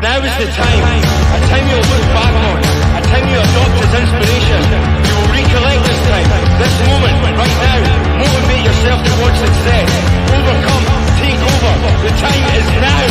Now is the time. A time you'll look back on. A time you adopt as inspiration. You will recollect this time. This moment, right now. Motivate yourself towards success. Overcome. Take over. The time is now.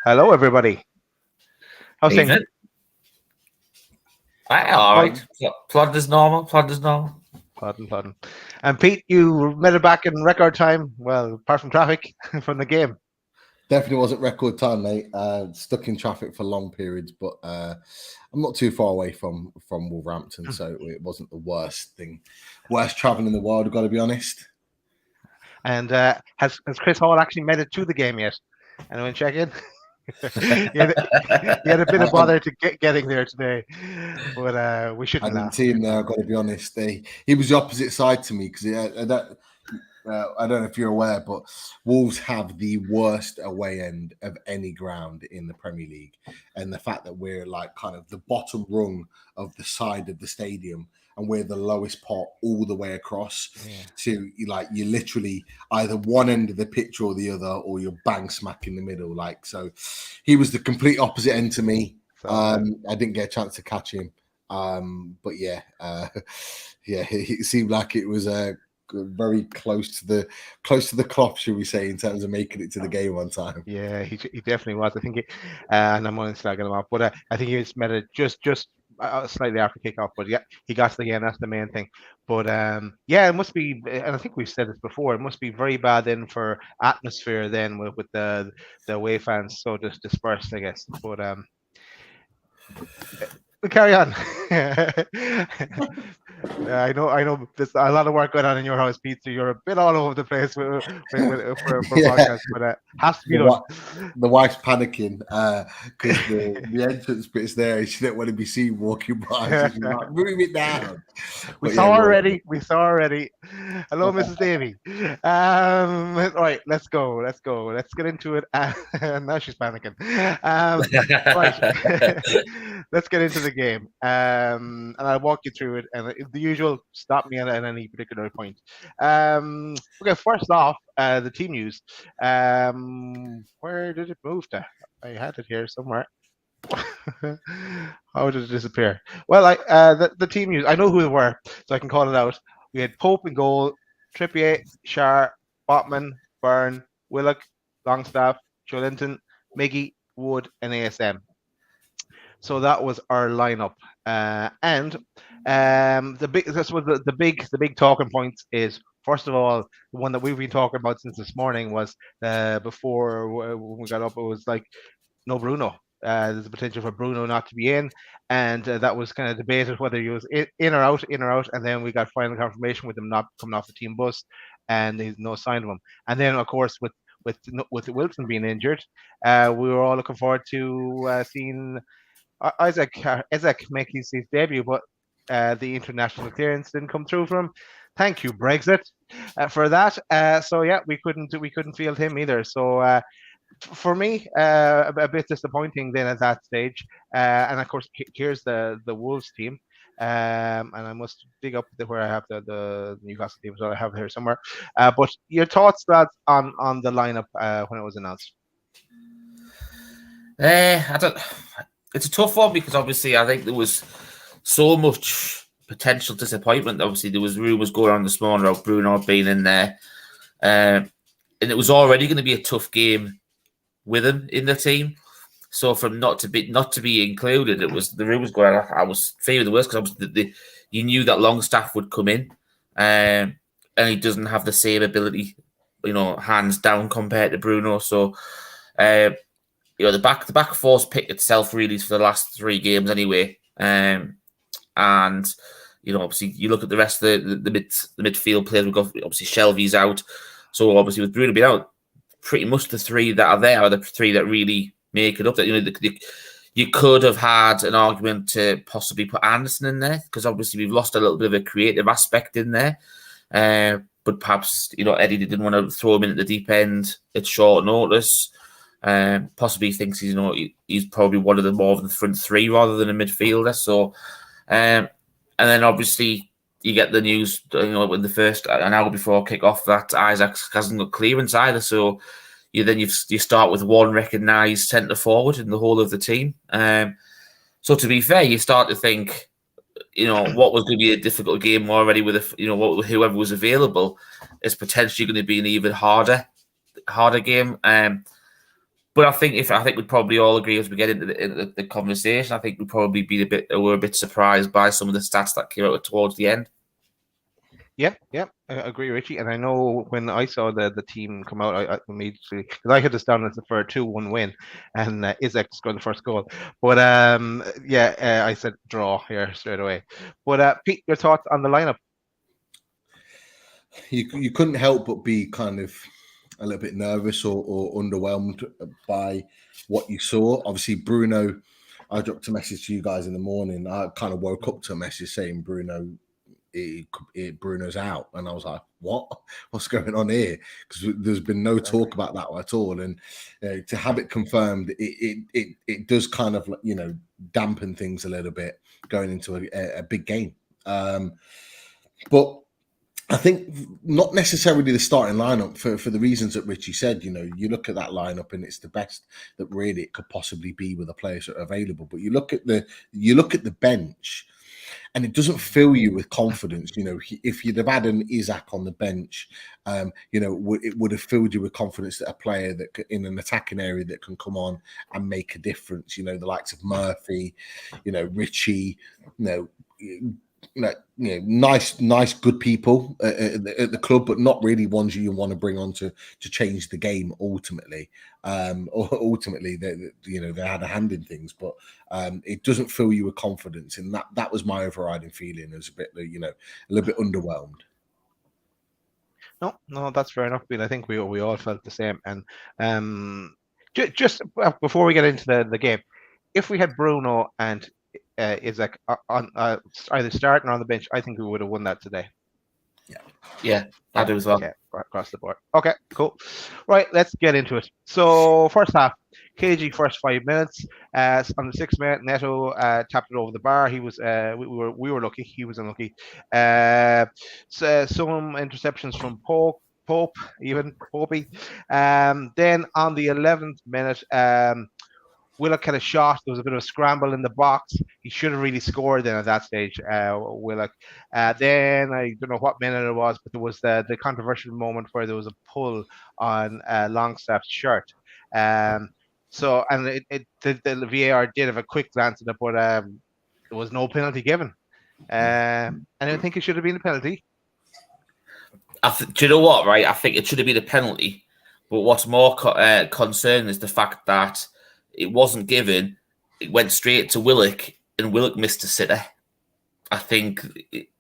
Hello everybody. How's things? All right. Plodding as normal. Plodding. And Pete, you made it back in record time. Well, apart from traffic from the game. Definitely wasn't record time, mate. Stuck in traffic for long periods, but I'm not too far away from Wolverhampton, so it wasn't the worst traveling in the world. I've got to be honest. And has Chris Hall actually made it to the game yet? Anyone check in? he had a bit of bother to getting there today, but we shouldn't. I didn't see him there. I've got to be honest. He was the opposite side to me because I don't know if you're aware, but Wolves have the worst away end of any ground in the Premier League, and the fact that we're like kind of the bottom rung of the side of the stadium. And we're the lowest part all the way across. Yeah. So you literally either one end of the pitch or the other, or you're bang smack in the middle. So he was the complete opposite end to me. I didn't get a chance to catch him. But it seemed like it was very close to the cloth, should we say, in terms of making it to the game on time. Yeah, he definitely was. I think and I'm only slagging him off, but I think he was made it just slightly after kickoff, but yeah, he got to the game. That's the main thing. But it must be, and I think we've said this before, it must be very bad then for atmosphere then with the away fans so just dispersed, I guess. But we'll carry on. I know there's a lot of work going on in your house, Pete, so you're a bit all over the place for podcasts, but has to be done. The wife's panicking because the entrance bit's there. She didn't want to be seen walking by. She's like, move it down. We saw already. Hello, Mrs. Davey. Right, let's go. Let's get into it. Now she's panicking. Right. Let's get into the game. And I'll walk you through it. And the usual, stop me at any particular point. Okay, first off, the team news. Where did it move to? I had it here somewhere. How did it disappear? Well, the team news. I know who they were, so I can call it out. We had Pope in goal, Trippier, Schär, Botman, Byrne, Willock, Longstaff, Joelinton, Miggy, Wood, and ASM. So that was our lineup, and the big talking points is, first of all, the one that we've been talking about since this morning was before when we got up, it was like no Bruno. There's a potential for Bruno not to be in, and that was kind of debated whether he was in or out, and then we got final confirmation with him not coming off the team bus, and there's no sign of him. And then, of course, with Wilson being injured, we were all looking forward to seeing Isaac make his debut, but the international clearance didn't come through for him. Thank you, Brexit, for that. So yeah, we couldn't field him either. So for me, a bit disappointing then at that stage. And of course, here's the Wolves team. And I must dig up where I have the Newcastle team, so I have it here somewhere. But your thoughts, lads, on the lineup when it was announced? It's a tough one because obviously I think there was so much potential disappointment. Obviously, there was rumours going on this morning about Bruno being in there, and it was already going to be a tough game with him in the team. So from not to be included, it was the rumours going on. I was fearing the worst because you knew that Longstaff would come in, and he doesn't have the same ability, hands down compared to Bruno. So. the back four's picked itself really for the last 3 games anyway. And obviously you look at the rest of the midfield players. We've got obviously Shelby's out, so obviously with Bruno being out, pretty much the 3 that are there are the 3 that really make it up. That you could have had an argument to possibly put Anderson in there, because obviously we've lost a little bit of a creative aspect in there. But perhaps Eddie didn't want to throw him in at the deep end at short notice. Possibly thinks he's probably one of the more of the front 3 rather than a midfielder. So, and then obviously you get the news, in the first an hour before kick-off that Isaac hasn't got clearance either. So you start with one recognised centre forward in the whole of the team. So to be fair, you start to think, what was going to be a difficult game already with whoever was available is potentially going to be an even harder game. But I think we'd probably all agree as we get into the conversation, I think we'd probably be a bit surprised by some of the stats that came out towards the end. Yeah, I agree, Richie. And I know when I saw the team come out, I immediately, because I had this down as for a 2-1 win, and Isaac scored the first goal. But I said draw here straight away. But Pete, your thoughts on the lineup? You couldn't help but be kind of a little bit nervous or underwhelmed by what you saw. Obviously, Bruno, I dropped a message to you guys in the morning. I kind of woke up to a message saying Bruno's out, and I was like, what's going on here? Because there's been no talk about that at all, and to have it confirmed, it does kind of dampen things a little bit going into a big game. But I think not necessarily the starting lineup for the reasons that Richie said. You look at that lineup and it's the best that really it could possibly be with the players that are available. But you look at the bench, and it doesn't fill you with confidence. If you'd have had an Isaac on the bench, it would have filled you with confidence that a player that in an attacking area that can come on and make a difference. The likes of Murphy, Richie, nice, good people at the club, but not really ones you want to bring on to change the game ultimately. Ultimately, they had a hand in things, but it doesn't fill you with confidence, and that was my overriding feeling. It was a bit, a little bit underwhelmed. No, that's fair enough. I think we all felt the same. And just before we get into the game, if we had Bruno and Isaac on either starting or on the bench, I think we would have won that today. Yeah, I do as well. Okay, right across the board. Okay, cool. Right, let's get into it. So first half, KG first 5 minutes. On the 6th minute, Neto tapped it over the bar. He was we were lucky. He was unlucky. So some interceptions from Popey. Then on the 11th minute, Willock had a shot. There was a bit of a scramble in the box. He should have really scored then at that stage, Willock. Then I don't know what minute it was, but there was the controversial moment where there was a pull on Longstaff's shirt. The VAR did have a quick glance at it, but there was no penalty given. And I think it should have been a penalty. Do you know what, right? I think it should have been a penalty. But what's more concerning is the fact that it wasn't given. It went straight to Willock, and Willock missed a sitter. I think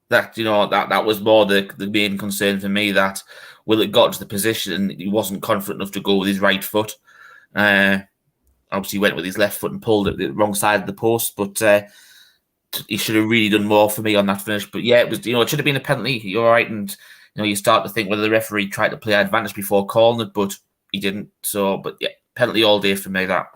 that that was more the main concern for me, that Willock got to the position and he wasn't confident enough to go with his right foot. Obviously, he went with his left foot and pulled it the wrong side of the post, but he should have really done more for me on that finish. But yeah, it was it should have been a penalty. You're right, and you start to think whether the referee tried to play advantage before calling it, but he didn't. So, but yeah, penalty all day for me. That.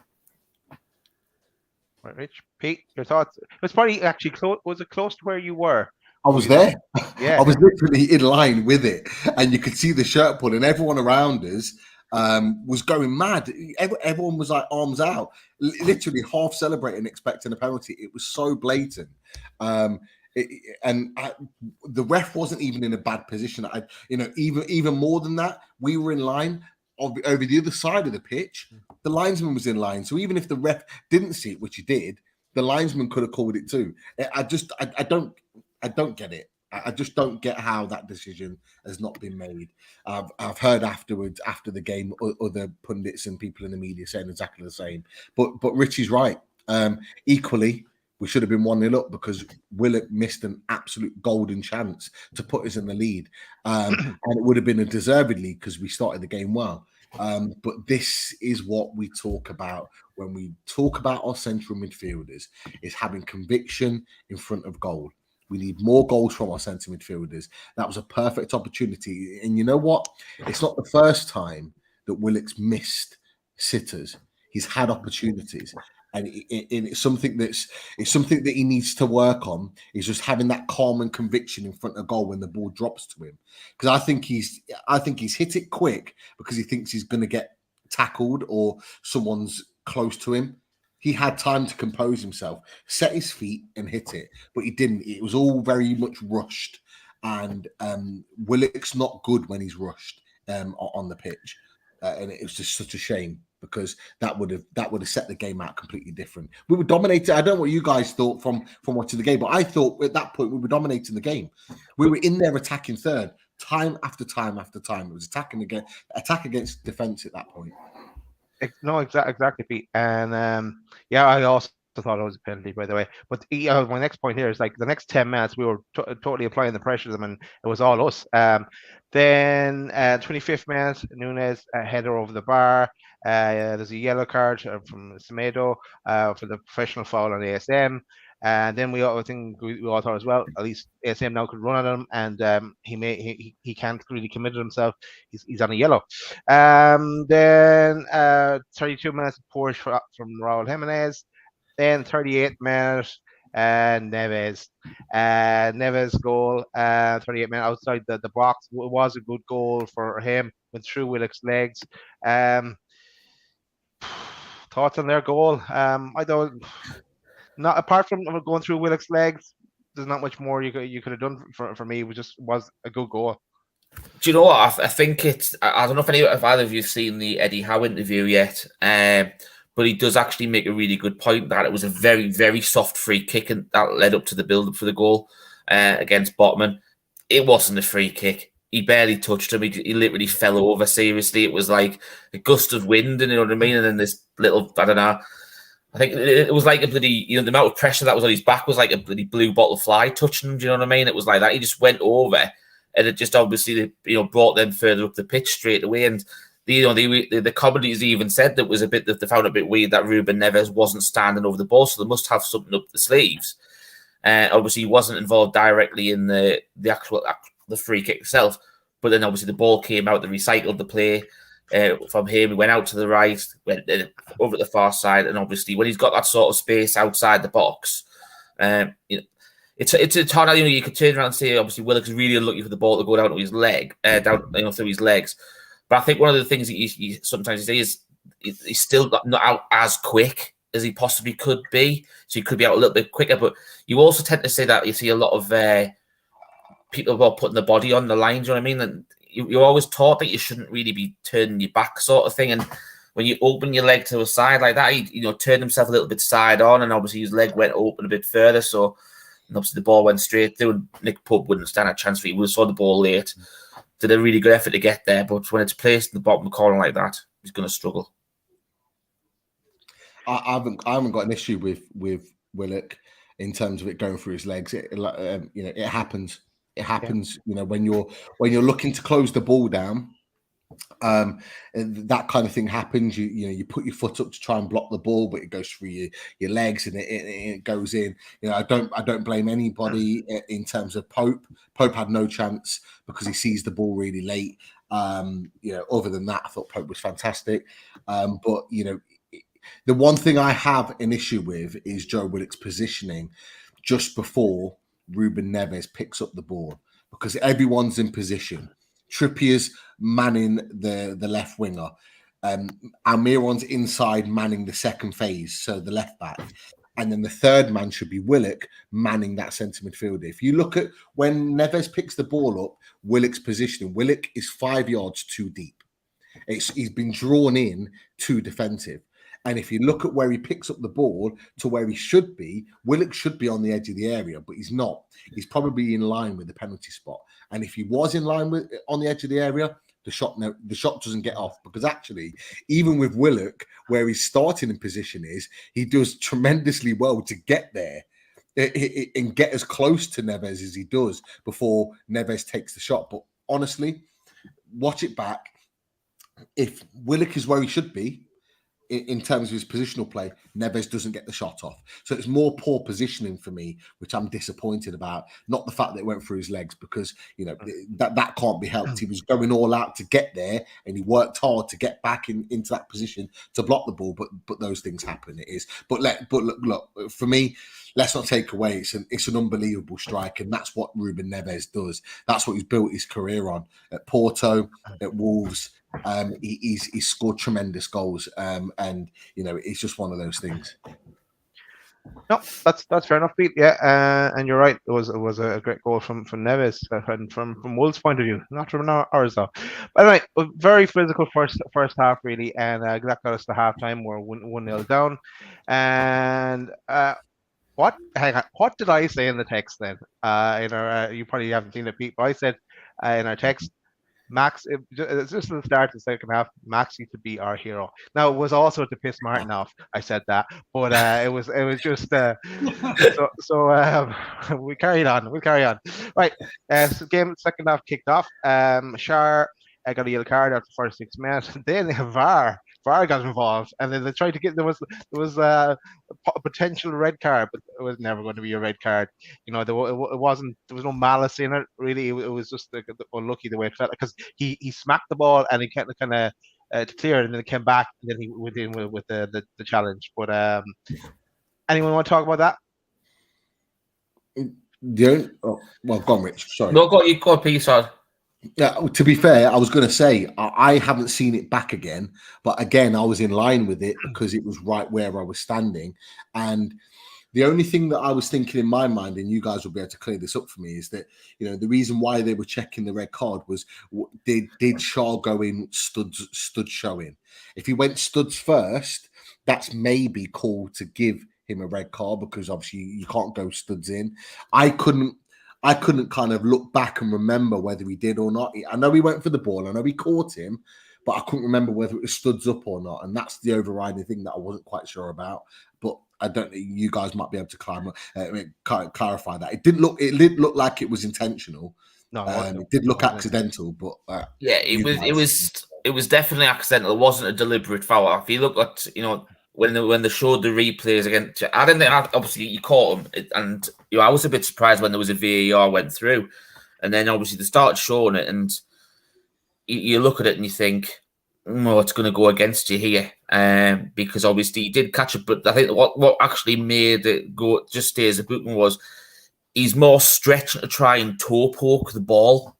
Right, Rich. Pete, your thoughts? It was probably actually close. Was it close to where you were? I was there. Yeah, I was literally in line with it, and you could see the shirt pull, and everyone around us was going mad. Everyone was like arms out, literally half celebrating, expecting a penalty. It was so blatant. The ref wasn't even in a bad position. Even more than that, we were in line over the other side of the pitch. The linesman was in line, so even if the ref didn't see it, which he did, the linesman could have called it too. I don't get it. I just don't get how that decision has not been made. I've heard afterwards, after the game, other pundits and people in the media saying exactly the same. But Richie's right. Equally, we should have been 1-0 up because Willock missed an absolute golden chance to put us in the lead. And it would have been a deserved lead because we started the game well. But this is what we talk about when we talk about our central midfielders, is having conviction in front of goal. We need more goals from our centre midfielders. That was a perfect opportunity. And you know what? It's not the first time that Willock's missed sitters. He's had opportunities. And it's something that he needs to work on, is just having that calm and conviction in front of goal when the ball drops to him. Because I think he's hit it quick because he thinks he's going to get tackled or someone's close to him. He had time to compose himself, set his feet and hit it, but he didn't. It was all very much rushed. And Willock's not good when he's rushed on the pitch. And it was just such a shame, because that would have set the game out completely different. We were dominating. I don't know what you guys thought from watching the game, but I thought at that point we were dominating the game. We were in there attacking third, time after time after time. It was attack against defence at that point. No, exactly, Pete. And I also thought it was a penalty, by the way. But my next point here is, like, the next 10 minutes we were totally applying the pressure to them, and it was all us. Then 25th minute, Nunes header over the bar. There's a yellow card from Semedo for the professional foul on ASM. And then we all thought as well, at least ASM now could run at him, and he can't really commit it himself. He's on a yellow. Then 32 minutes push from Raul Jimenez. Then 38 minutes, Neves. Neves goal, 38 minutes outside the box. It was a good goal for him. Went through Willock's legs. Thoughts on their goal? I don't. Not apart from going through Willock's legs, there's not much more you could have done for me. It was a good goal. Do you know what? I think it's. I don't know if either of you have seen the Eddie Howe interview yet, but he does actually make a really good point that it was a very, very soft free kick, and that led up to the build-up for the goal against Botman. It wasn't a free kick. He barely touched him. He literally fell over. Seriously, it was like a gust of wind, and you know what I mean. And then this little, I don't know. I think it was like a bloody, the amount of pressure that was on his back was like a bloody blue bottle fly touching him. Do you know what I mean? It was like that. He just went over, and it just obviously, brought them further up the pitch straight away. And the commentators even said that was a bit, that they found it a bit weird that Ruben Neves wasn't standing over the ball, so they must have something up the sleeves. Obviously, he wasn't involved directly in the free kick itself, but then obviously the ball came out, they recycled the play. From him, he went out to the right, went over at the far side, and obviously when he's got that sort of space outside the box, it's hard. You could turn around and say obviously Willock's really unlucky for the ball to go down to his leg, through his legs. But I think one of the things that you sometimes see is he's still not out as quick as he possibly could be, so he could be out a little bit quicker. But you also tend to say that you see a lot of people who are putting the body on the line. Do you know what I mean? And you're always taught that you shouldn't really be turning your back, sort of thing. And when you open your leg to a side like that, he turned himself a little bit side on, and obviously his leg went open a bit further. So, and obviously the ball went straight through, and Nick Pope wouldn't stand a chance for it. We saw the ball late, did a really good effort to get there, but when it's placed in the bottom corner like that, he's going to struggle. I haven't got an issue with Willock in terms of it going through his legs. It happens. It happens, when you're looking to close the ball down, that kind of thing happens. You put your foot up to try and block the ball, but it goes through your legs and it goes in. I don't blame anybody in terms of Pope. Pope had no chance because he sees the ball really late. Other than that, I thought Pope was fantastic. But the one thing I have an issue with is Joe Willock's positioning just before Ruben Neves picks up the ball, because everyone's in position. Trippier's manning the left winger. Almiron's inside manning the second phase, so the left back. And then the third man should be Willock manning that centre midfielder. If you look at when Neves picks the ball up, Willock's positioning, Willock is 5 yards too deep. He's been drawn in too defensive. And if you look at where he picks up the ball to where he should be, Willock should be on the edge of the area, but he's not. He's probably in line with the penalty spot. And if he was in line with on the edge of the area, the shot doesn't get off, because actually, even with Willock, where his starting in position is, he does tremendously well to get there and get as close to Neves as he does before Neves takes the shot. But honestly, watch it back. If Willock is where he should be in terms of his positional play, Neves doesn't get the shot off. So it's more poor positioning for me, which I'm disappointed about. Not the fact that it went through his legs, because that can't be helped. He was going all out to get there, and he worked hard to get back into that position to block the ball. But those things happen. It is. But look, for me, let's not take away. It's an unbelievable strike, and that's what Ruben Neves does. That's what he's built his career on at Porto, at Wolves. He's scored tremendous goals, and it's just one of those things. No, that's fair enough, Pete. Yeah, and you're right. It was a great goal from Neves, and from Wolves' point of view, not from ours though. But anyway, a very physical first half really, and that got us to halftime. We're 1-0 down, and what did I say in the text then? You probably haven't seen it, Pete, but I said in our text, Max, it's just at the start of the second half, Max used to be our hero. Now, it was also to piss Martin off. I said that, but it was just we carried on. We'll carry on. Right, so game second half kicked off. Shar got a yellow card after the first 6 minutes. Then VAR got involved, and then they tried to get there was a potential red card, but it was never going to be a red card. There was no malice in it really. It was just unlucky the way it felt, because he smacked the ball and he kind of to clear it, and then it came back, and then he went in with the challenge. But anyone want to talk about that? Well, go on, Rich. Sorry. No, you got a piece on. Yeah, to be fair, I was going to say I haven't seen it back again, but again, I was in line with it because it was right where I was standing. And the only thing that I was thinking in my mind, and you guys will be able to clear this up for me, is that the reason why they were checking the red card was did Shaw go in studs showing? If he went studs first, that's maybe cool to give him a red card, because obviously you can't go studs in. I couldn't kind of look back and remember whether he did or not. I know he went for the ball. I know he caught him, but I couldn't remember whether it was studs up or not. And that's the overriding thing that I wasn't quite sure about. But I don't know. You guys might be able to clarify that. It did look like it was intentional. No, it did look accidental, but it was definitely accidental. It wasn't a deliberate foul. If you look at when they showed the replays again, I didn't think, obviously you caught him, and I was a bit surprised when there was a VAR went through, and then obviously they started showing it, and you look at it and you think, it's going to go against you here, because obviously he did catch it, but I think what actually made it go just stay as a booking was he's more stretching to try and toe poke the ball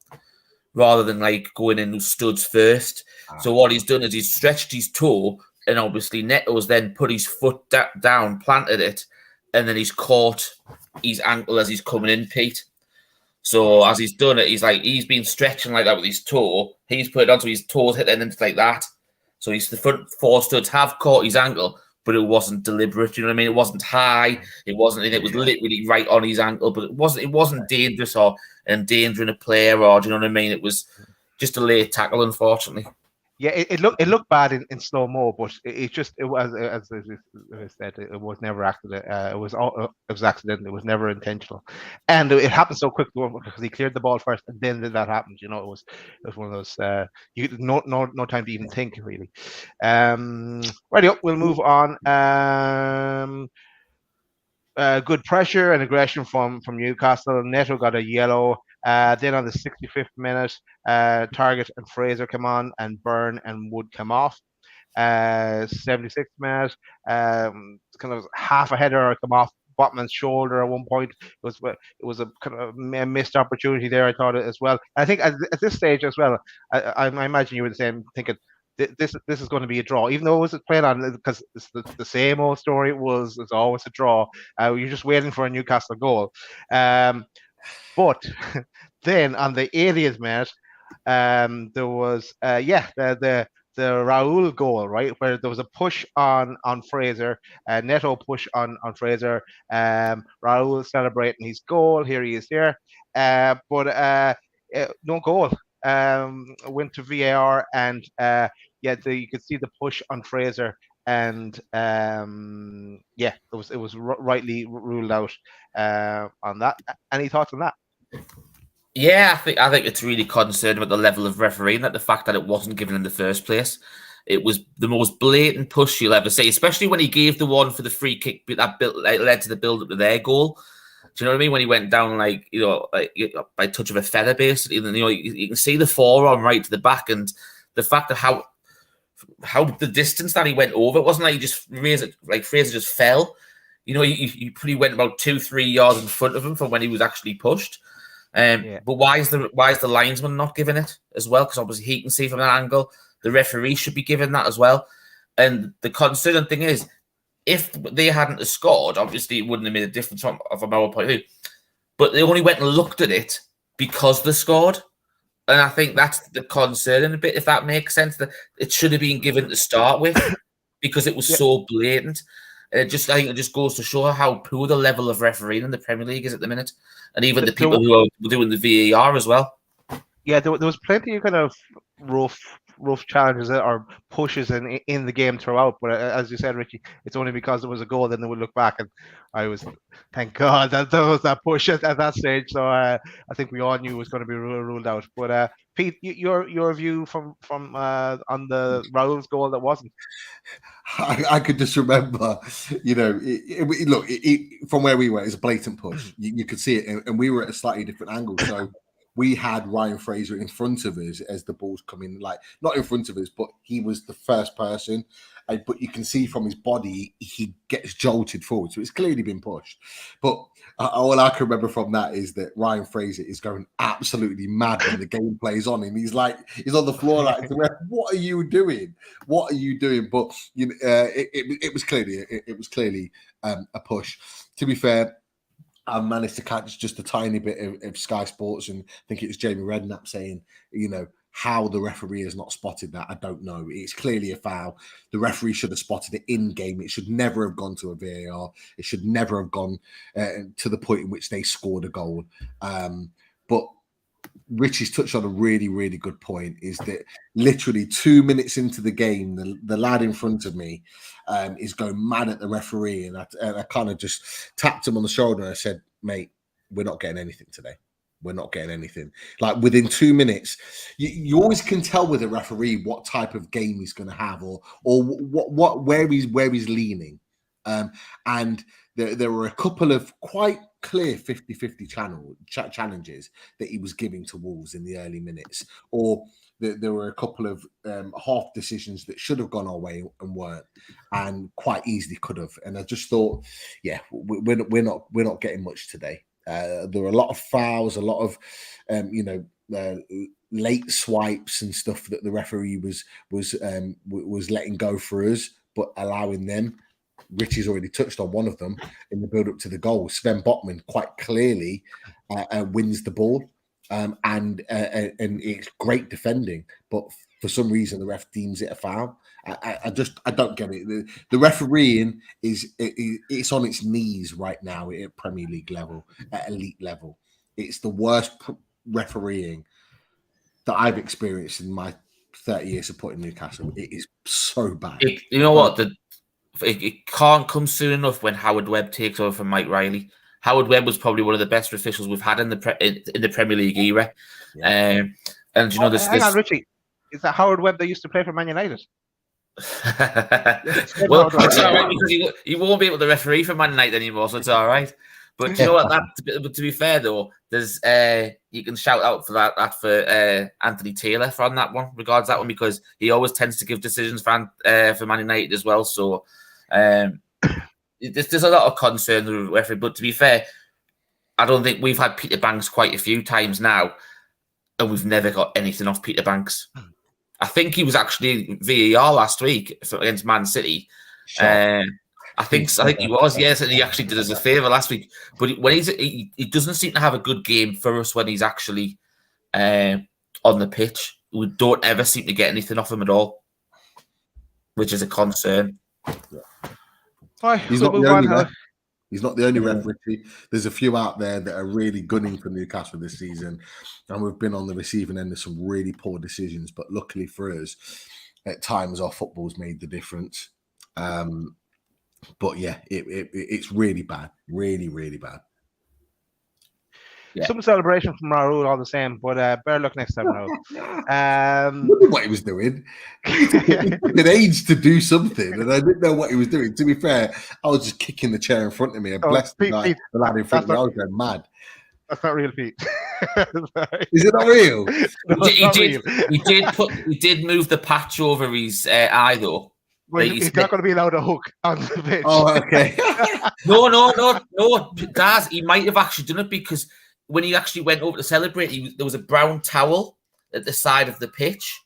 rather than like going in studs first. So what he's done is he's stretched his toe, and obviously Neto's then put his foot down, planted it, and then he's caught his ankle as he's coming in, Pete. So as he's done it, he's been stretching like that with his toe. He's put it onto his toes, hit and then like that. So the front four studs have caught his ankle, but it wasn't deliberate. You know what I mean? It wasn't high. It wasn't. It was literally right on his ankle, but it wasn't dangerous or endangering a player, or do you know what I mean? It was just a late tackle, unfortunately. Yeah, it looked bad in slow mo, but it was, as I said, it was never accident. It was accidental. It was never intentional, and it happened so quick because he cleared the ball first, and then that happened. It was one of those no time to even think really. Righty up, we'll move on. Good pressure and aggression from Newcastle. Neto got a yellow. Then on the 65th minute, Target and Fraser come on, and Byrne and Wood come off. 76th minute, kind of half a header come off Botman's shoulder at one point. It was a kind of missed opportunity there, I thought, as well. I think at this stage as well, I imagine you were the same, thinking this is going to be a draw, even though it was playing on, because it's the same old story. It's always a draw. You're just waiting for a Newcastle goal. But then on the 80th minute, there was the Raul goal, right, where there was a push on Fraser, Neto push on Fraser, Raul celebrating his goal. Here he is here, but no goal. Went to VAR, and you could see the push on Fraser, and it was rightly ruled out on that. Any thoughts on that? Yeah, I think it's really concerned about the level of refereeing, that the fact that it wasn't given in the first place. It was the most blatant push you'll ever see, especially when he gave the one for the free kick that led to the build up to their goal. Do you know what I mean? When he went down by touch of a feather, basically, and you can see the forearm right to the back, and the fact that how the distance that he went over, it wasn't like he just raised it, like Fraser just fell. He probably went about 2-3 yards in front of him from when he was actually pushed. But why is the linesman not giving it as well? Because obviously he can see from that angle. The referee should be giving that as well. And the concerning thing is, if they hadn't scored, obviously it wouldn't have made a difference from our point of view. But they only went and looked at it because they scored. And I think that's the concerning a bit, if that makes sense. That it should have been given to start with because it was so blatant. I think it just goes to show how poor the level of refereeing in the Premier League is at the minute. And even the people who are doing the VAR as well. Yeah, there was plenty of kind of rough challenges or pushes in the game throughout. But as you said, Richie, it's only because there was a goal, then they would look back. And I was, thank God that there was that push at that stage. So I think we all knew it was going to be ruled out. But Pete, your view from on the Raul's goal that wasn't. I could just remember, look, from where we were, it's a blatant push. You could see it, and we were at a slightly different angle. So we had Ryan Fraser in front of us as the ball's coming, like not in front of us, but he was the first person. But you can see from his body, he gets jolted forward. So it's clearly been pushed. But all I can remember from that is that Ryan Fraser is going absolutely mad when the game plays on him. He's on the floor like, what are you doing? What are you doing? But it was clearly a push. To be fair, I managed to catch just a tiny bit of Sky Sports, and I think it was Jamie Redknapp saying, how the referee has not spotted that, I don't know. It's clearly a foul. The referee should have spotted it in game. It should never have gone to a VAR. It should never have gone to the point in which they scored a goal. But Richie's touched on a really, really good point, is that literally 2 minutes into the game, the lad in front of me is going mad at the referee. And I kind of just tapped him on the shoulder and I said, mate, we're not getting anything today. We're not getting anything. Like within 2 minutes, you always can tell with a referee what type of game he's going to have, or where he's leaning. And there were a couple of quite clear 50-50 challenges that he was giving to Wolves in the early minutes, or there were a couple of half decisions that should have gone our way and weren't, and quite easily could have. And I just thought, we're not getting much today. There were a lot of fouls, a lot of late swipes and stuff that the referee was letting go for us, but allowing them. Richie's already touched on one of them in the build up to the goal. Sven Botman quite clearly wins the ball, and it's great defending, but for some reason the ref deems it a foul. I don't get it. The refereeing it's on its knees right now at Premier League level, at elite level. It's the worst refereeing that I've experienced in my 30 years supporting Newcastle. It is so bad. You know what? It can't come soon enough when Howard Webb takes over from Mike Riley. Howard Webb was probably one of the best officials we've had in the Premier League era. Yeah. And you know this. Hang on, Richie. Is that Howard Webb that used to play for Man United? Well, it's all right because he won't be able to referee for Man United anymore, so it's all right. But you know what? But to be fair though, there's you can shout out for that for Anthony Taylor on that one, regards that one, because he always tends to give decisions for Man United as well. So there's a lot of concern with the referee. But to be fair, I don't think we've had Peter Banks quite a few times now, and we've never got anything off Peter Banks. I think he was actually in VAR last week against Man City. Sure. I think he was, yes, and he actually did us a favour last week. But when he doesn't seem to have a good game for us when he's actually on the pitch. We don't ever seem to get anything off him at all. which is a concern. Right, He's we'll not the move only on. ref. He's not the only ref, Richie. There's a few out there that are really gunning for Newcastle this season, and we've been on the receiving end of some really poor decisions. But luckily for us, at times our football's made the difference. But yeah, it's really bad, really, really bad. Yeah. Some celebration from Raul, all the same, but better luck next time, Raul. I knew what he was doing. He took an age to do something, and I didn't know what he was doing. To be fair, I was just kicking the chair in front of me and bless the guy, the lad in front of me. I was going mad. That's not real, Pete. Is it not real? He did move the patch over his eye though. Well, he's not going to be allowed to hook on the pitch. Oh, okay. No, Daz, he might have actually done it because when he actually went over to celebrate, there was a brown towel at the side of the pitch,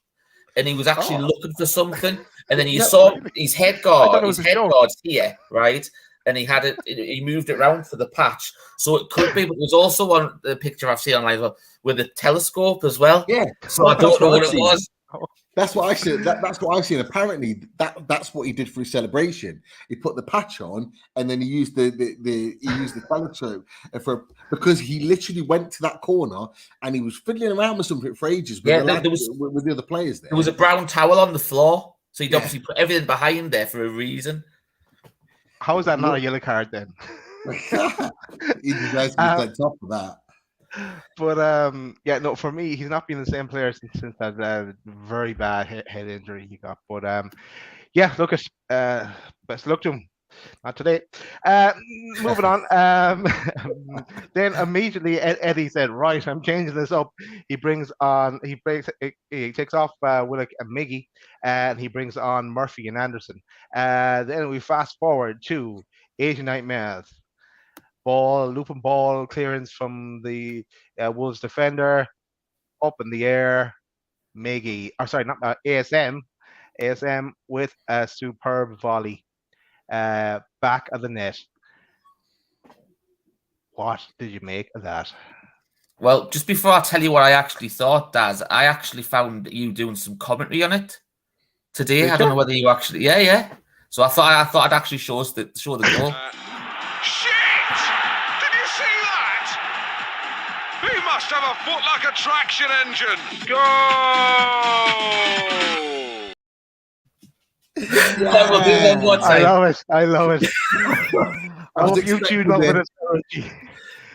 and he was actually looking for something, and then you saw his head guard's here, right? And he had it. He moved it around for the patch, so it could be. But there's also one the picture I've seen online with a telescope as well. Yeah, so I don't know what it was. That's what I said. That's what I've seen. Apparently, that's what he did for his celebration. He put the patch on, and then he used the telescope because he literally went to that corner and he was fiddling around with something for ages. With the other players there. There was a brown towel on the floor, so he'd obviously put everything behind there for a reason. How is that not a yellow card then? He deserves to be sent off for that. But for me, he's not been the same player since that very bad head injury he got. But Lucas, best luck to him. Not today. Moving on. Then immediately Eddie said, "Right, I'm changing this up." He takes off Willock and Miggy, and he brings on Murphy and Anderson. Then we fast forward to 89 minutes. Looping ball clearance from the Wolves defender, up in the air. ASM with a superb volley back of the net. What did you make of that? Well, just before I tell you what I actually thought, Daz, I actually found you doing some commentary on it today. I don't know whether you actually, yeah. So I thought I'd actually show the goal. Must have a foot like a traction engine. Go! We'll do them one time. I love it. I hope you tuned up with us.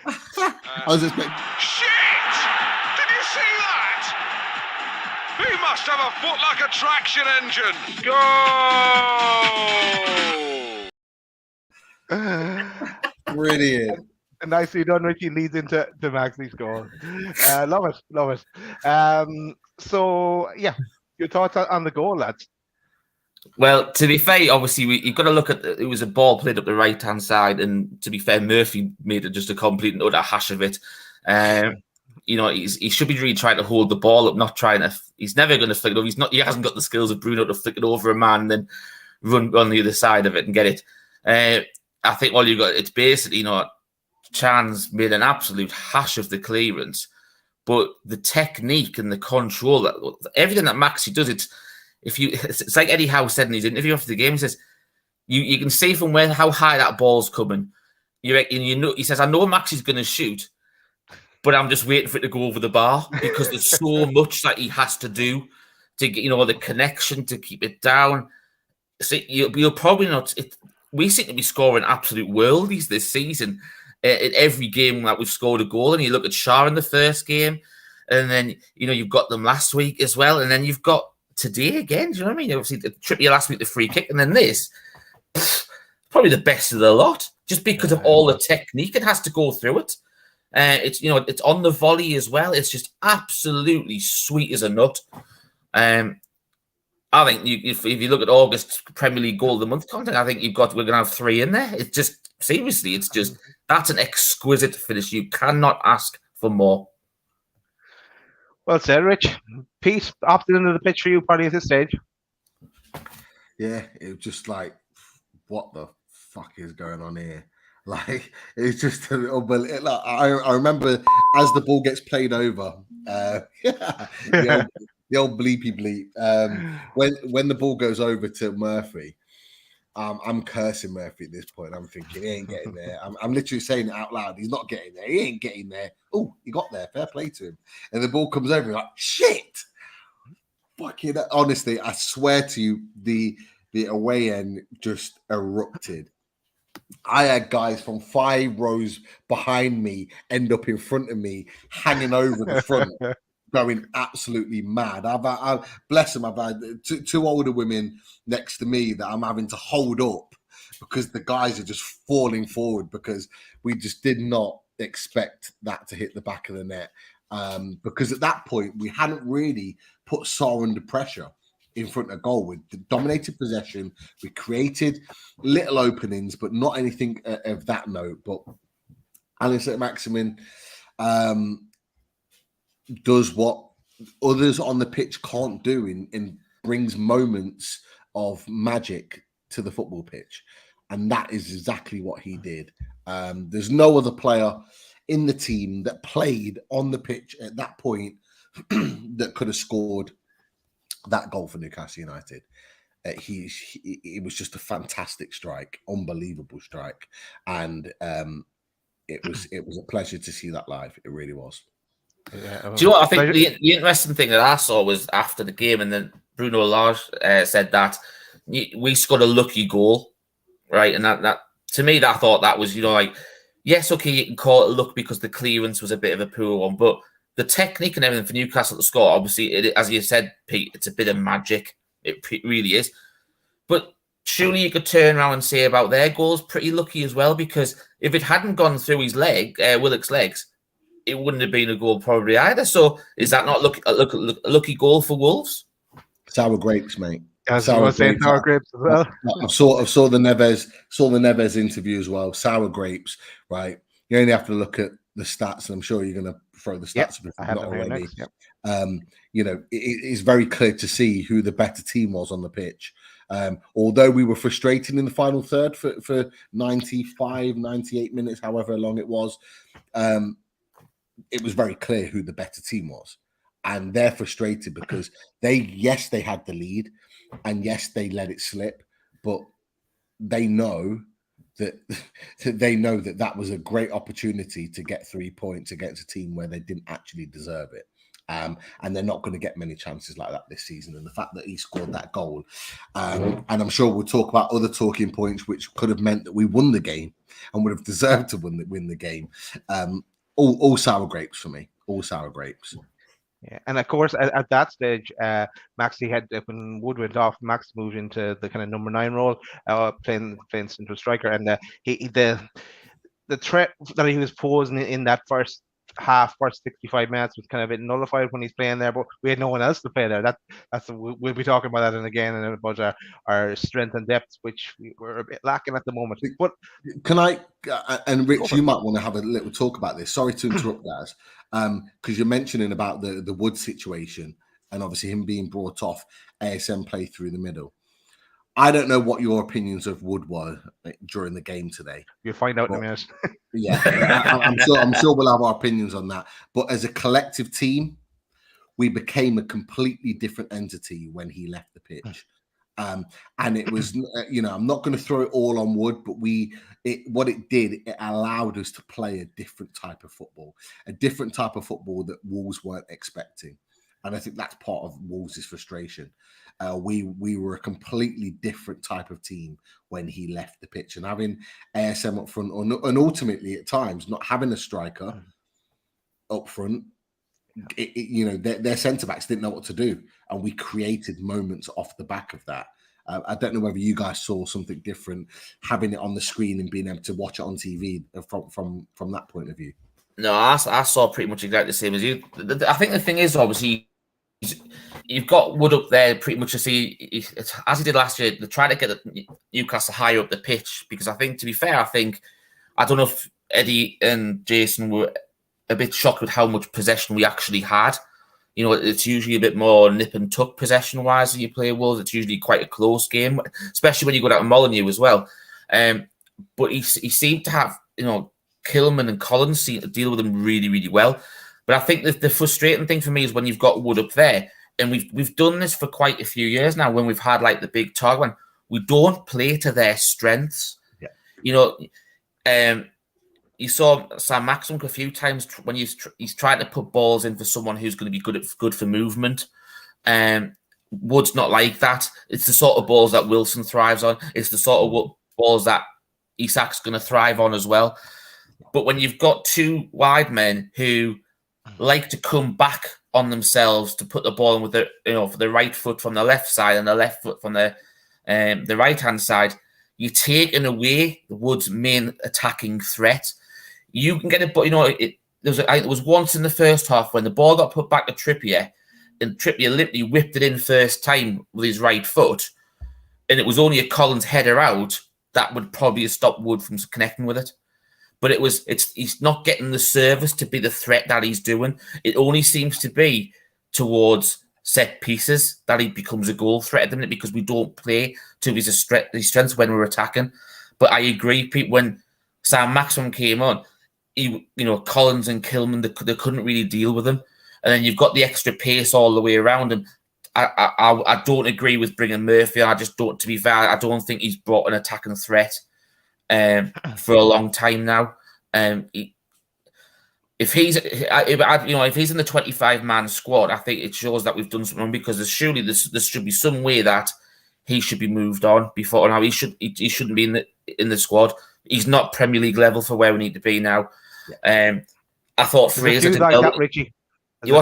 I was expecting. Shit! Did you see that? He must have a foot like a traction engine. Go! Brilliant. Nicely done, Richie. Leads into Maxley's goal. Love it. So, your thoughts on the goal, lads? Well, to be fair, obviously, you've got to look at it was a ball played up the right-hand side, and to be fair, Murphy made it just a complete and utter hash of it. He should be really trying to hold the ball up, not trying to. He's never going to flick it over. He hasn't got the skills of Bruno to flick it over a man and then run on the other side of it and get it. I think all you got, it's basically Chan's made an absolute hash of the clearance, but the technique and the control, everything that Maxi does, it's like Eddie Howe said in his interview after the game. He says you can see from how high that ball's coming. He says, I know Maxi's going to shoot, but I'm just waiting for it to go over the bar because there's so much that he has to do to get the connection to keep it down. So you'll probably not. We seem to be scoring absolute worldies this season. In every game that we've scored a goal, and you look at Shah in the first game, and then you've got them last week as well, and then you've got today again. Do you know what I mean? Obviously, the Trippier last week, the free kick, and then this, probably the best of the lot, just because of all the technique it has to go through it. It's on the volley as well. It's just absolutely sweet as a nut. I think if you look at August Premier League Goal of the Month content, I think we're going to have 3 in there. It's just seriously, it's just. That's an exquisite finish. You cannot ask for more. Well said, Rich. Pete, opted into the pitch for you probably at this stage. Yeah, it was just like, what the fuck is going on here? Like, it's just unbelievable. Like, I remember as the ball gets played over, The old bleepy bleep. When the ball goes over to Murphy, I'm cursing Murphy at this point. I'm thinking he ain't getting there. I'm literally saying it out loud. He's not getting there. He ain't getting there. Oh, he got there. Fair play to him. And the ball comes over. Like, shit. Fucking honestly, I swear to you, the away end just erupted. I had guys from 5 rows behind me end up in front of me, hanging over the front, going absolutely mad. I've bless them. I've had two older women next to me that I'm having to hold up because the guys are just falling forward because we just did not expect that to hit the back of the net. Because at that point we hadn't really put Saar under pressure in front of goal. We dominated possession. We created little openings, but not anything of that note. But Alain Saint-Maximin does what others on the pitch can't do and brings moments of magic to the football pitch. And that is exactly what he did. There's no other player in the team that played on the pitch at that point that could have scored that goal for Newcastle United. It was just a fantastic strike, unbelievable strike. And it was a pleasure to see that live. It really was. Yeah, do you know what I think the interesting thing that I saw was after the game, and then Bruno Lage said that we scored a lucky goal, right? And that to me, I thought that was, like, yes, okay, you can call it a luck because the clearance was a bit of a poor one, but the technique and everything for Newcastle to score, obviously, as you said, Pete, it's a bit of magic. It really is. But surely you could turn around and say about their goals pretty lucky as well, because if it hadn't gone through his Willock's legs, it wouldn't have been a goal probably either. So is that not a lucky goal for Wolves? Sour grapes, mate. Sour grapes as well. I saw the Neves interview as well. Sour grapes, right? You only have to look at the stats, and I'm sure you're going to throw the stats if not already. It's very clear to see who the better team was on the pitch. Although we were frustrated in the final third for 95, 98 minutes, however long it was, it was very clear who the better team was. And they're frustrated because they had the lead, and yes, they let it slip, but they know that that was a great opportunity to get 3 points against a team where they didn't actually deserve it. And they're not going to get many chances like that this season. And the fact that he scored that goal, and I'm sure we'll talk about other talking points which could have meant that we won the game and would have deserved to win the game. All sour grapes for me. All sour grapes. Yeah, and of course at that stage, Maxi had, when Wood went off, Max moved into the kind of number 9 role, playing central striker, and the threat that he was posing in that first 65 minutes was kind of a bit nullified when he's playing there, but we had no one else to play there. We'll be talking about that again and about our strength and depth, which we're a bit lacking at the moment. But can I and Rich, you might want to have a little talk about this. Sorry to interrupt, guys, because you're mentioning about the Wood situation and obviously him being brought off ASM play through the middle. I don't know what your opinions of Wood were during the game today. You'll find out in a minute. Yeah, I'm sure we'll have our opinions on that. But as a collective team, we became a completely different entity when he left the pitch. And it was, I'm not going to throw it all on Wood, but it allowed us to play a different type of football that Wolves weren't expecting. And I think that's part of Wolves' frustration. We were a completely different type of team when he left the pitch, and having ASM up front, and ultimately at times not having a striker up front, their centre backs didn't know what to do, and we created moments off the back of that. I don't know whether you guys saw something different having it on the screen and being able to watch it on TV from that point of view. No, I saw pretty much exactly the same as you. I think the thing is, obviously, you've got Wood up there pretty much to see, as he did last year, to try to get Newcastle higher up the pitch, because I think, to be fair, I don't know if Eddie and Jason were a bit shocked with how much possession we actually had. It's usually a bit more nip and tuck possession-wise when you play Wolves. It's usually quite a close game, especially when you go down to Molyneux as well. But he seemed to have, Kilman and Collins seem to deal with them really, really well. But I think the frustrating thing for me is when you've got Wood up there, and we've done this for quite a few years now. When we've had like the big target one, we don't play to their strengths. Yeah. You know, you saw Sam Maxim a few times when he's tried to put balls in for someone who's going to be good for movement. Wood's not like that. It's the sort of balls that Wilson thrives on. It's the sort of balls that Isak's going to thrive on as well. But when you've got two wide men who like to come back on themselves to put the ball in with for the right foot from the left side and the left foot from the right hand side, you're taking away Wood's main attacking threat. You can get it, but it was once in the first half when the ball got put back to Trippier, and Trippier literally whipped it in first time with his right foot, and it was only a Collins header out that would probably have stopped Wood from connecting with it. But he's not getting the service to be the threat that he's doing. It only seems to be towards set pieces that he becomes a goal threat at the minute, because we don't play to his strengths when we're attacking. But I agree, Pete, when Sam Maxim came on, Collins and Kilman, they couldn't really deal with him. And then you've got the extra pace all the way around. And I don't agree with bringing Murphy. I just don't, to be fair, I don't think he's brought an attacking threat for a long time now. If he's in the 25-man squad, I think it shows that we've done something wrong, because there should be some way that he should be moved on before now. He shouldn't be in the squad. He's not Premier League level for where we need to be now. I thought Fraser did well. That, Richie.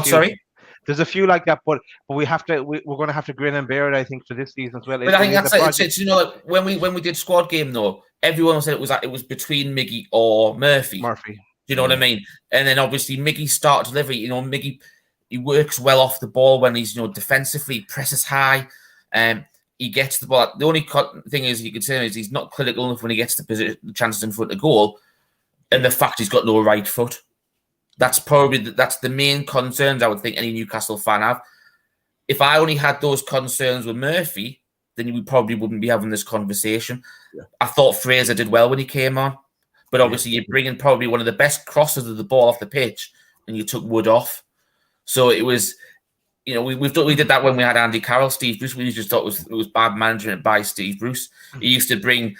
Sorry? There's a few like that, but we're going to have to grin and bear it, I think, for this season as well. But I think that's it. When we did squad game though, everyone said it was between Miggy or Murphy. Do you know what I mean? And then obviously Miggy started delivery. Miggy, he works well off the ball when he's defensively, presses high, he gets the ball. The only thing is you could say is he's not clinical enough when he gets the chances in front of goal, and the fact he's got no right foot. That's the main concerns I would think any Newcastle fan have. If I only had those concerns with Murphy, then we probably wouldn't be having this conversation. Yeah. I thought Fraser did well when he came on, but obviously you're bringing probably one of the best crossers of the ball off the pitch, and you took Wood off. So it was, we did that when we had Andy Carroll, Steve Bruce. We just thought it was bad management by Steve Bruce. He used to bring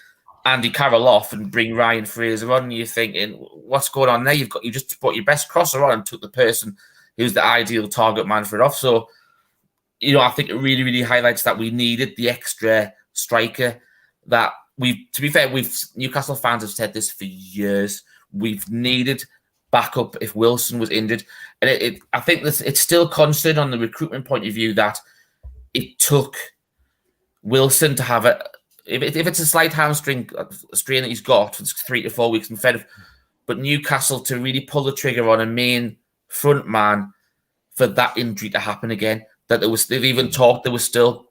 Andy Carroll off and bring Ryan Fraser on, and you're thinking, what's going on there? You just put your best crosser on and took the person who's the ideal target man for it off. So, I think it really, really highlights that we needed the extra striker. That to be fair, Newcastle fans have said this for years. We've needed backup if Wilson was injured, and I think it's still concerned on the recruitment point of view that it took Wilson to have it. If it's a slight hamstring strain that he's got, it's 3 to 4 weeks instead of, but Newcastle to really pull the trigger on a main front man for that injury to happen again. They've even talked, they were still,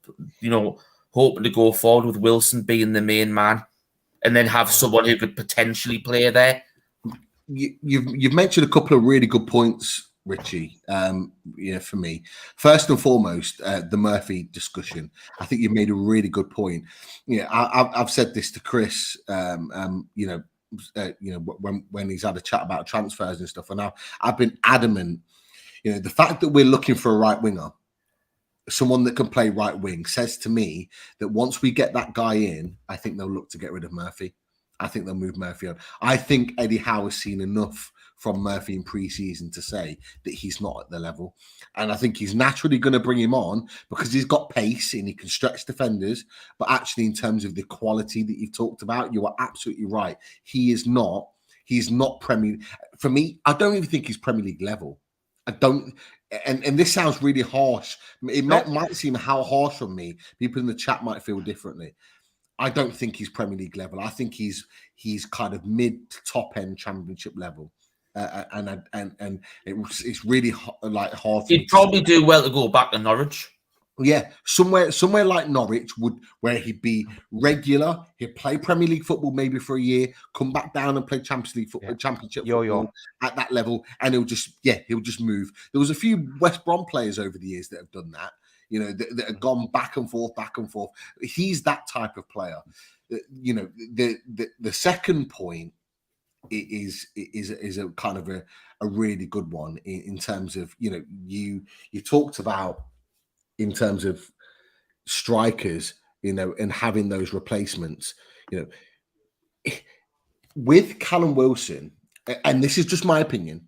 hoping to go forward with Wilson being the main man, and then have someone who could potentially play there. You've mentioned a couple of really good points, Richie. For me, first and foremost, the Murphy discussion. I think you've made a really good point. I've said this to Chris. When he's had a chat about transfers and stuff, and I've been adamant. The fact that we're looking for a right winger, someone that can play right wing, says to me that once we get that guy in, I think they'll look to get rid of Murphy. I think they'll move Murphy on. I think Eddie Howe has seen enough from Murphy in pre-season to say that he's not at the level. And I think he's naturally going to bring him on because he's got pace and he can stretch defenders. But actually, in terms of the quality that you've talked about, you are absolutely right. He's not Premier. For me, I don't even think he's Premier League level. I don't. And this sounds really harsh. It might seem how harsh on me. People in the chat might feel differently. I don't think he's Premier League level. I think he's kind of mid to top end Championship level. And it's really hard. He'd probably do well to go back to Norwich. Yeah, somewhere like Norwich where he'd be regular. He'd play Premier League football maybe for a year, come back down and play Champions League football, Championship football at that level, and he'll just move. There was a few West Brom players over the years that have done that. That have gone back and forth. He's that type of player. The second point is a kind of a really good one in terms of you talked about in terms of strikers, and having those replacements, with Callum Wilson, and this is just my opinion,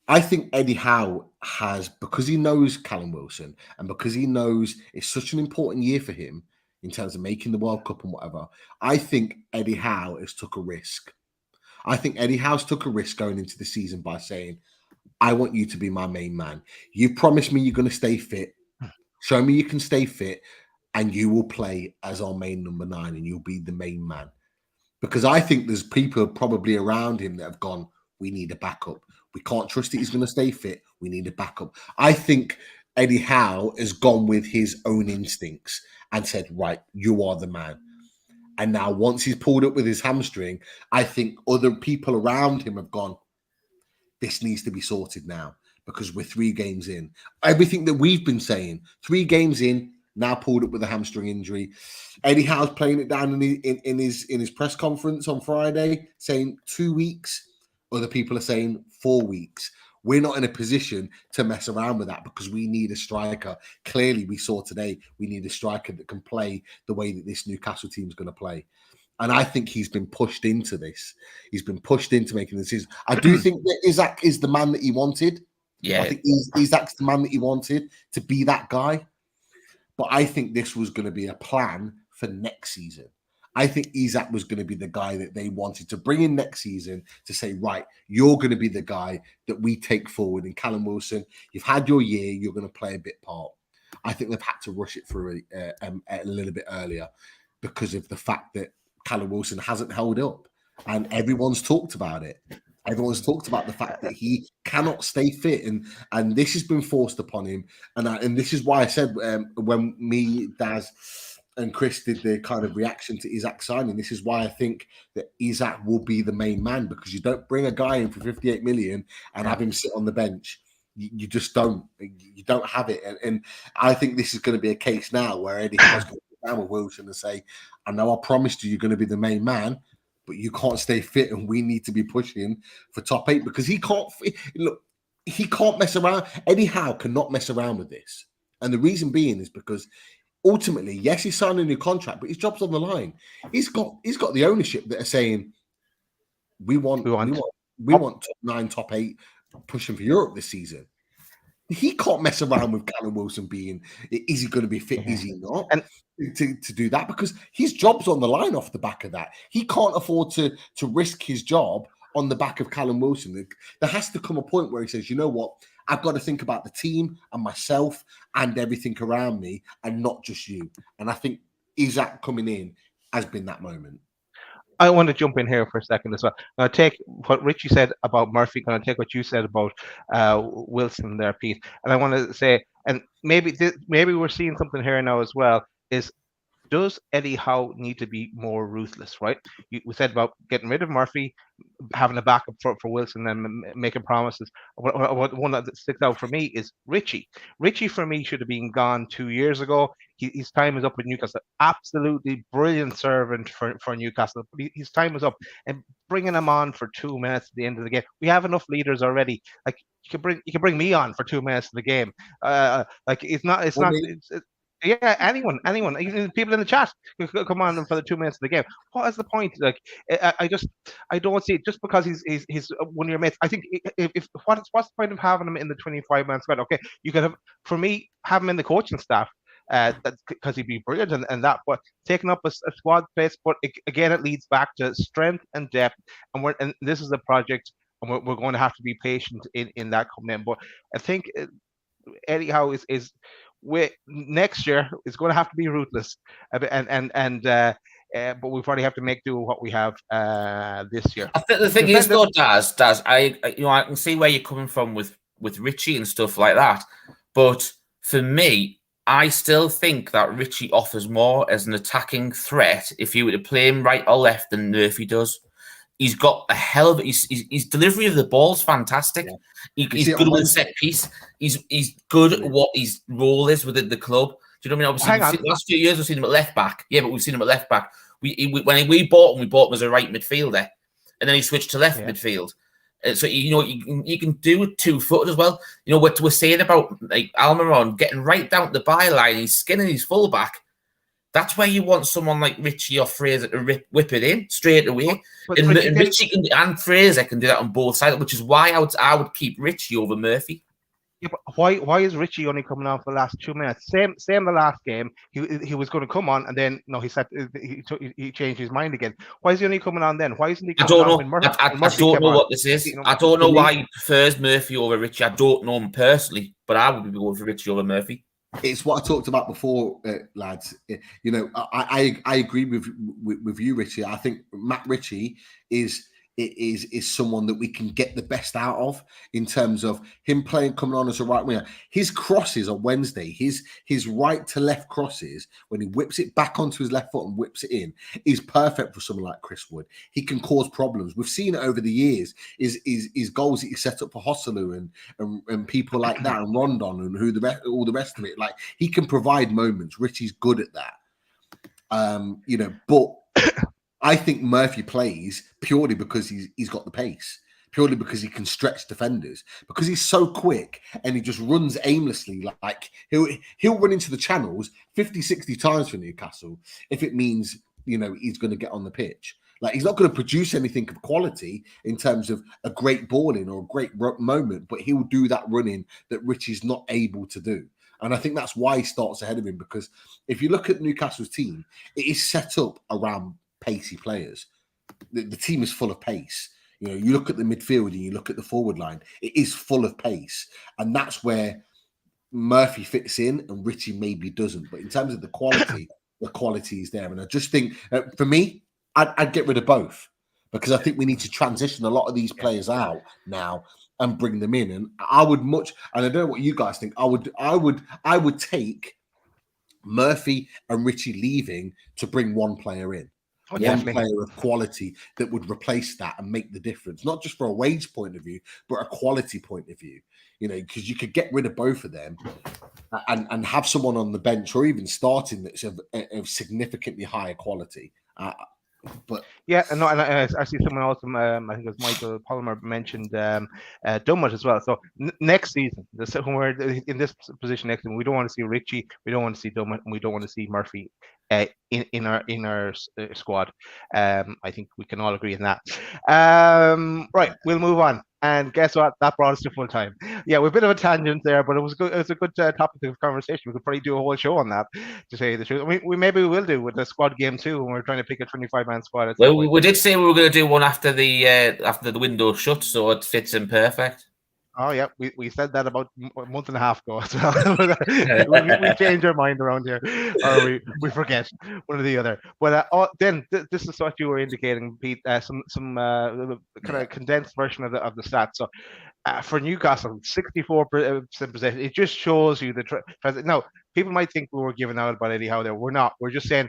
I think Eddie Howe has, because he knows Callum Wilson and because he knows it's such an important year for him in terms of making the World Cup and whatever, I think Eddie Howe has took a risk. I think Eddie Howe's took a risk going into the season by saying, I want you to be my main man. You promised me you're going to stay fit. Show me you can stay fit and you will play as our main number 9 and you'll be the main man. Because I think there's people probably around him that have gone, we need a backup. We can't trust that he's going to stay fit. We need a backup. I think Eddie Howe has gone with his own instincts and said, right, you are the man. And now once he's pulled up with his hamstring, I think other people around him have gone, this needs to be sorted now because we're 3 games in. Everything that we've been saying, 3 games in, now pulled up with a hamstring injury. Eddie Howe's playing it down in his press conference on Friday, saying 2 weeks. Other people are saying 4 weeks. We're not in a position to mess around with that because we need a striker. Clearly, we saw today we need a striker that can play the way that this Newcastle team is going to play. And I think he's been pushed into this. He's been pushed into making the decision. I do think that Isaac is the man that he wanted. Yeah. I think Isaac's the man that he wanted to be that guy. But I think this was going to be a plan for next season. I think Isak was going to be the guy that they wanted to bring in next season to say, right, you're going to be the guy that we take forward. And Callum Wilson, you've had your year, you're going to play a bit part. I think they've had to rush it through a little bit earlier because of the fact that Callum Wilson hasn't held up. And everyone's talked about it. Everyone's talked about the fact that he cannot stay fit, and this has been forced upon him. And this is why I said when me, Daz, and Chris did the kind of reaction to Isak signing, this is why I think that Isak will be the main man, because you don't bring a guy in for 58 million and have him sit on the bench. You just don't. You don't have it. And I think this is going to be a case now where Eddie has going to sit down with Wilson and say, I know I promised you you're going to be the main man, but you can't stay fit and we need to be pushing for top 8 because he can't. Look, he can't mess around. Eddie Howe cannot mess around with this. And the reason being is because ultimately, yes, he's signed a new contract, but his job's on the line. He's got the ownership that are saying, we want top 9, top 8 pushing for Europe this season. He can't mess around with Callum Wilson being, is he going to be fit? Is he not? And to do that, because his job's on the line off the back of that. He can't afford to risk his job on the back of Callum Wilson. There has to come a point where he says, you know what? I've got to think about the team and myself and everything around me and not just you. And I think Isak coming in has been that moment. I want to jump in here for a second as well. I'll take what Richie said about Murphy, and I'll take what you said about Wilson there, Pete. And I want to say, and maybe we're seeing something here now as well, is does Eddie Howe need to be more ruthless, right? We said about getting rid of Murphy, having a backup for Wilson and making promises. One that sticks out for me is Richie. Richie, for me, should have been gone 2 years ago. His time is up with Newcastle. Absolutely brilliant servant for Newcastle. His time is up. And bringing him on for 2 minutes at the end of the game. We have enough leaders already. Like you can bring me on for 2 minutes of the game. Yeah, anyone, even people in the chat could come on for the 2 minutes of the game. What is the point? Like, I don't see it just because he's one of your mates. I think what's the point of having him in the 25-man squad? Okay, you could have, for me, have him in the coaching staff, because he'd be brilliant and that. But taking up a squad place, but again, it leads back to strength and depth, and this is a project, and we're going to have to be patient in that coming in. But I think Eddie Howe is next year is going to have to be ruthless, but we probably have to make do with what we have this year. I think the thing is though, Daz, I can see where you're coming from with Richie and stuff like that, but for me, I still think that Richie offers more as an attacking threat if you were to play him right or left than Murphy does. He's got a hell of his delivery of the ball's fantastic. Yeah. He's good with set piece. He's good at what his role is within the club. Do you know what I mean? Obviously, the last few years we've seen him at left back. Yeah, but we've seen him at left back. When we bought him as a right midfielder, and then he switched to left midfield. So you can do it 2 foot as well. You know what we're saying about like Almiron getting right down to the byline, he's skinning his fullback. That's where you want someone like Richie or Fraser to whip it in straight away. And Richie and Fraser can do that on both sides, which is why I would keep Richie over Murphy. Yeah, but why is Richie only coming on for the last 2 minutes? Same the last game. He was going to come on, and then he changed his mind again. Why is he only coming on then? Why isn't he? I don't know. I don't know what this is. I don't know why he prefers Murphy over Richie. I don't know him personally, but I would be going for Richie over Murphy. It's what I talked about before, lads. You know, I agree with you, Richie. I think Matt Ritchie is someone that we can get the best out of in terms of him coming on as a right winger. His crosses on Wednesday, his right to left crosses, when he whips it back onto his left foot and whips it in, is perfect for someone like Chris Wood. He can cause problems. We've seen it over the years. Is goals that he set up for Hosselu and people like that, and Rondon and all the rest of it. Like, he can provide moments. Richie's good at that. You know, but I think Murphy plays purely because he's got the pace, purely because he can stretch defenders, because he's so quick and he just runs aimlessly. Like he'll run into the channels 50, 60 times for Newcastle if it means, you know, he's going to get on the pitch. Like, he's not going to produce anything of quality in terms of a great ball in or a great moment, but he'll do that running that Richie's not able to do. And I think that's why he starts ahead of him, because if you look at Newcastle's team, it is set up around pacey players. The team is full of pace. You know, you look at the midfield and you look at the forward line, it is full of pace. And that's where Murphy fits in and Richie maybe doesn't. But in terms of the quality is there. And I just think, for me, I'd get rid of both, because I think we need to transition a lot of these players out now and bring them in. And I would and I don't know what you guys think, I would take Murphy and Richie leaving to bring one player in. One player of quality that would replace that and make the difference, not just for a wage point of view, but a quality point of view. You know, because you could get rid of both of them and have someone on the bench or even starting that's of significantly higher quality. But yeah, and I see someone else. I think it was Michael Palmer mentioned Dummett as well. So next season, when we're in this position next season, we don't want to see Richie, we don't want to see Dummett, and we don't want to see Murphy in our squad. I think we can all agree on that. Right, we'll move on. And guess what? That brought us to full time. Yeah, we're a bit of a tangent there, but it was good. It was a good topic of conversation. We could probably do a whole show on that, to say the truth. Maybe we will do with the squad game too, when we're trying to pick a 25-man squad. Well, we did say we were going to do one after the window shut, so it fits in perfect. Oh yeah, we said that about a month and a half ago as well. we change our mind around here, or we forget one or the other. But then this is what you were indicating, Pete. Some kind of condensed version of the stats. So for Newcastle, 64% possession. It just shows you the. Now, people might think we were giving out about Eddie Howe there. We're not. We're just saying.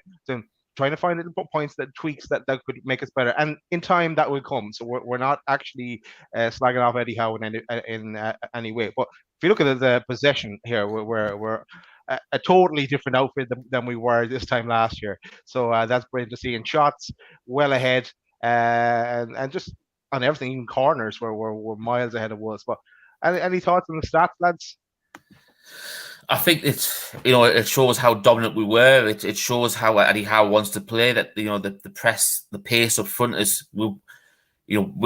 Trying to find little points, that tweaks that could make us better, and in time that will come. So we're not actually slagging off Eddie Howe in any way. But if you look at the possession here, we're a totally different outfit than we were this time last year. So that's brilliant to see. And shots well ahead, and just on everything, even corners where we're miles ahead of us. But any thoughts on the stats, lads? I think it shows how dominant we were. It shows how Eddie Howe wants to play. That the press, the pace up front is we're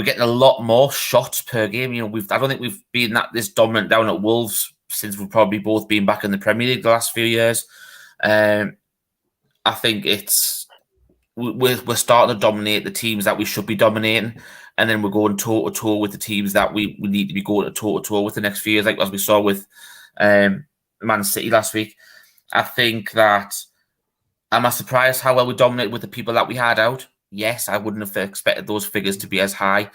getting a lot more shots per game. I don't think we've been this dominant down at Wolves since we've probably both been back in the Premier League the last few years. I think we're starting to dominate the teams that we should be dominating, and then we're going toe to toe with the teams that we need to be going toe to toe with the next few years, like as we saw with Man City last week. I think that am I surprised how well we dominated with the people that we had out? Yes, I wouldn't have expected those figures to be as high.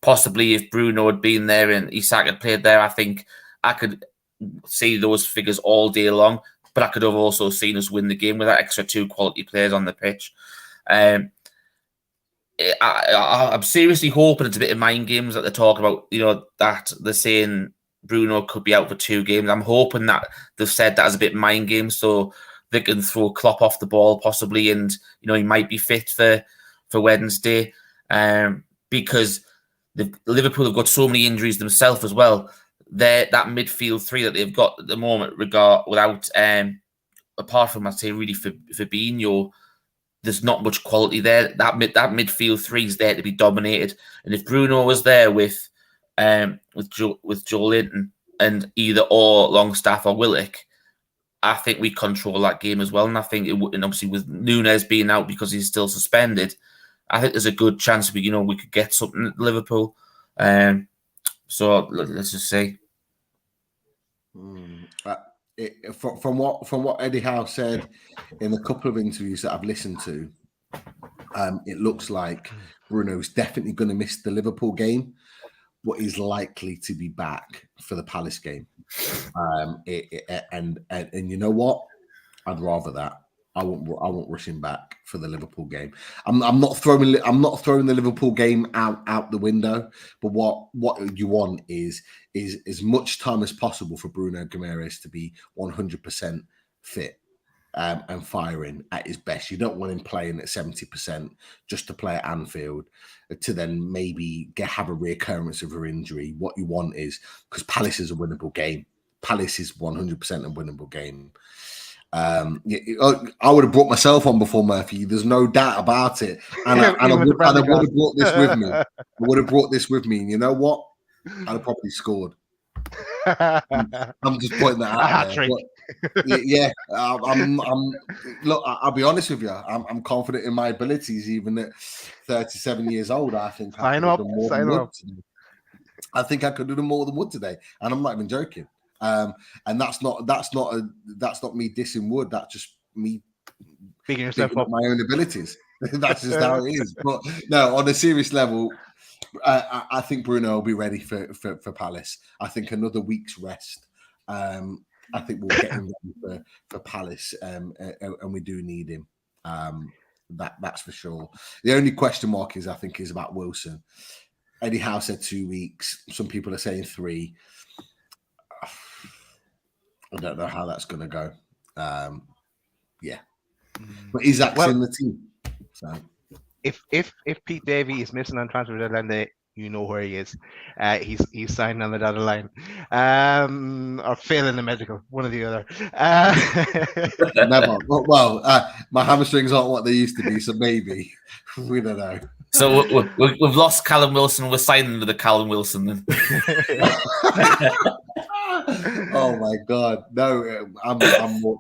Possibly if Bruno had been there and Isak had played there, I think I could see those figures all day long, but I could have also seen us win the game with that extra 2 quality players on the pitch. I'm seriously hoping it's a bit of mind games that they're talking about, that they're saying Bruno could be out for 2 games. I'm hoping that they've said that as a bit mind game, so they can throw Klopp off the ball possibly, and he might be fit for Wednesday. Because Liverpool have got so many injuries themselves as well. That midfield three that they've got at the moment, without apart from, I'd say, really Fabinho, there's not much quality there. That midfield three is there to be dominated, and if Bruno was there with Joe Linton and either or Longstaff or Willock, I think we control that game as well. And I think and obviously with Núñez being out because he's still suspended, I think there's a good chance we could get something at Liverpool. So let's just see. From what Eddie Howe said in a couple of interviews that I've listened to, it looks like Bruno's definitely going to miss the Liverpool game, but he's likely to be back for the Palace game. And you know what? I'd rather that. I won't rush him back for the Liverpool game. I'm not throwing the Liverpool game out the window. But what you want is as much time as possible for Bruno Guimaraes to be 100% fit and firing at his best. You don't want him playing at 70% just to play at Anfield to then maybe have a reoccurrence of her injury. What you want is, because Palace is a winnable game. Palace is 100% a winnable game. I would have brought myself on before Murphy. There's no doubt about it, and I would have brought this with me. I would have brought this with me, and you know what? I'd have probably scored. I'm just pointing that out there. Look, I'll be honest with you. I'm confident in my abilities, even at 37 years old. I think I think I could do more than Wood today, and I'm not even joking. And that's not me dissing Wood. That's just me picking yourself up my own abilities. That's just how it is. But no, on a serious level, I think Bruno will be ready for Palace. I think another week's rest. I think we'll get him ready for Palace, and we do need him. That's for sure. The only question mark is about Wilson. Eddie Howe said 2 weeks. Some people are saying 3. I don't know how that's going to go. But Isaac's in the team. So if Pete Davey is missing on transfer deadline day, you know where he is. He's signed on the dotted line, or failing the medical, one or the other. Never. Well, my hamstrings aren't what they used to be, so maybe we don't know. So we've lost Callum Wilson. We're signing to the Callum Wilson then. Oh my God! No, I'm more.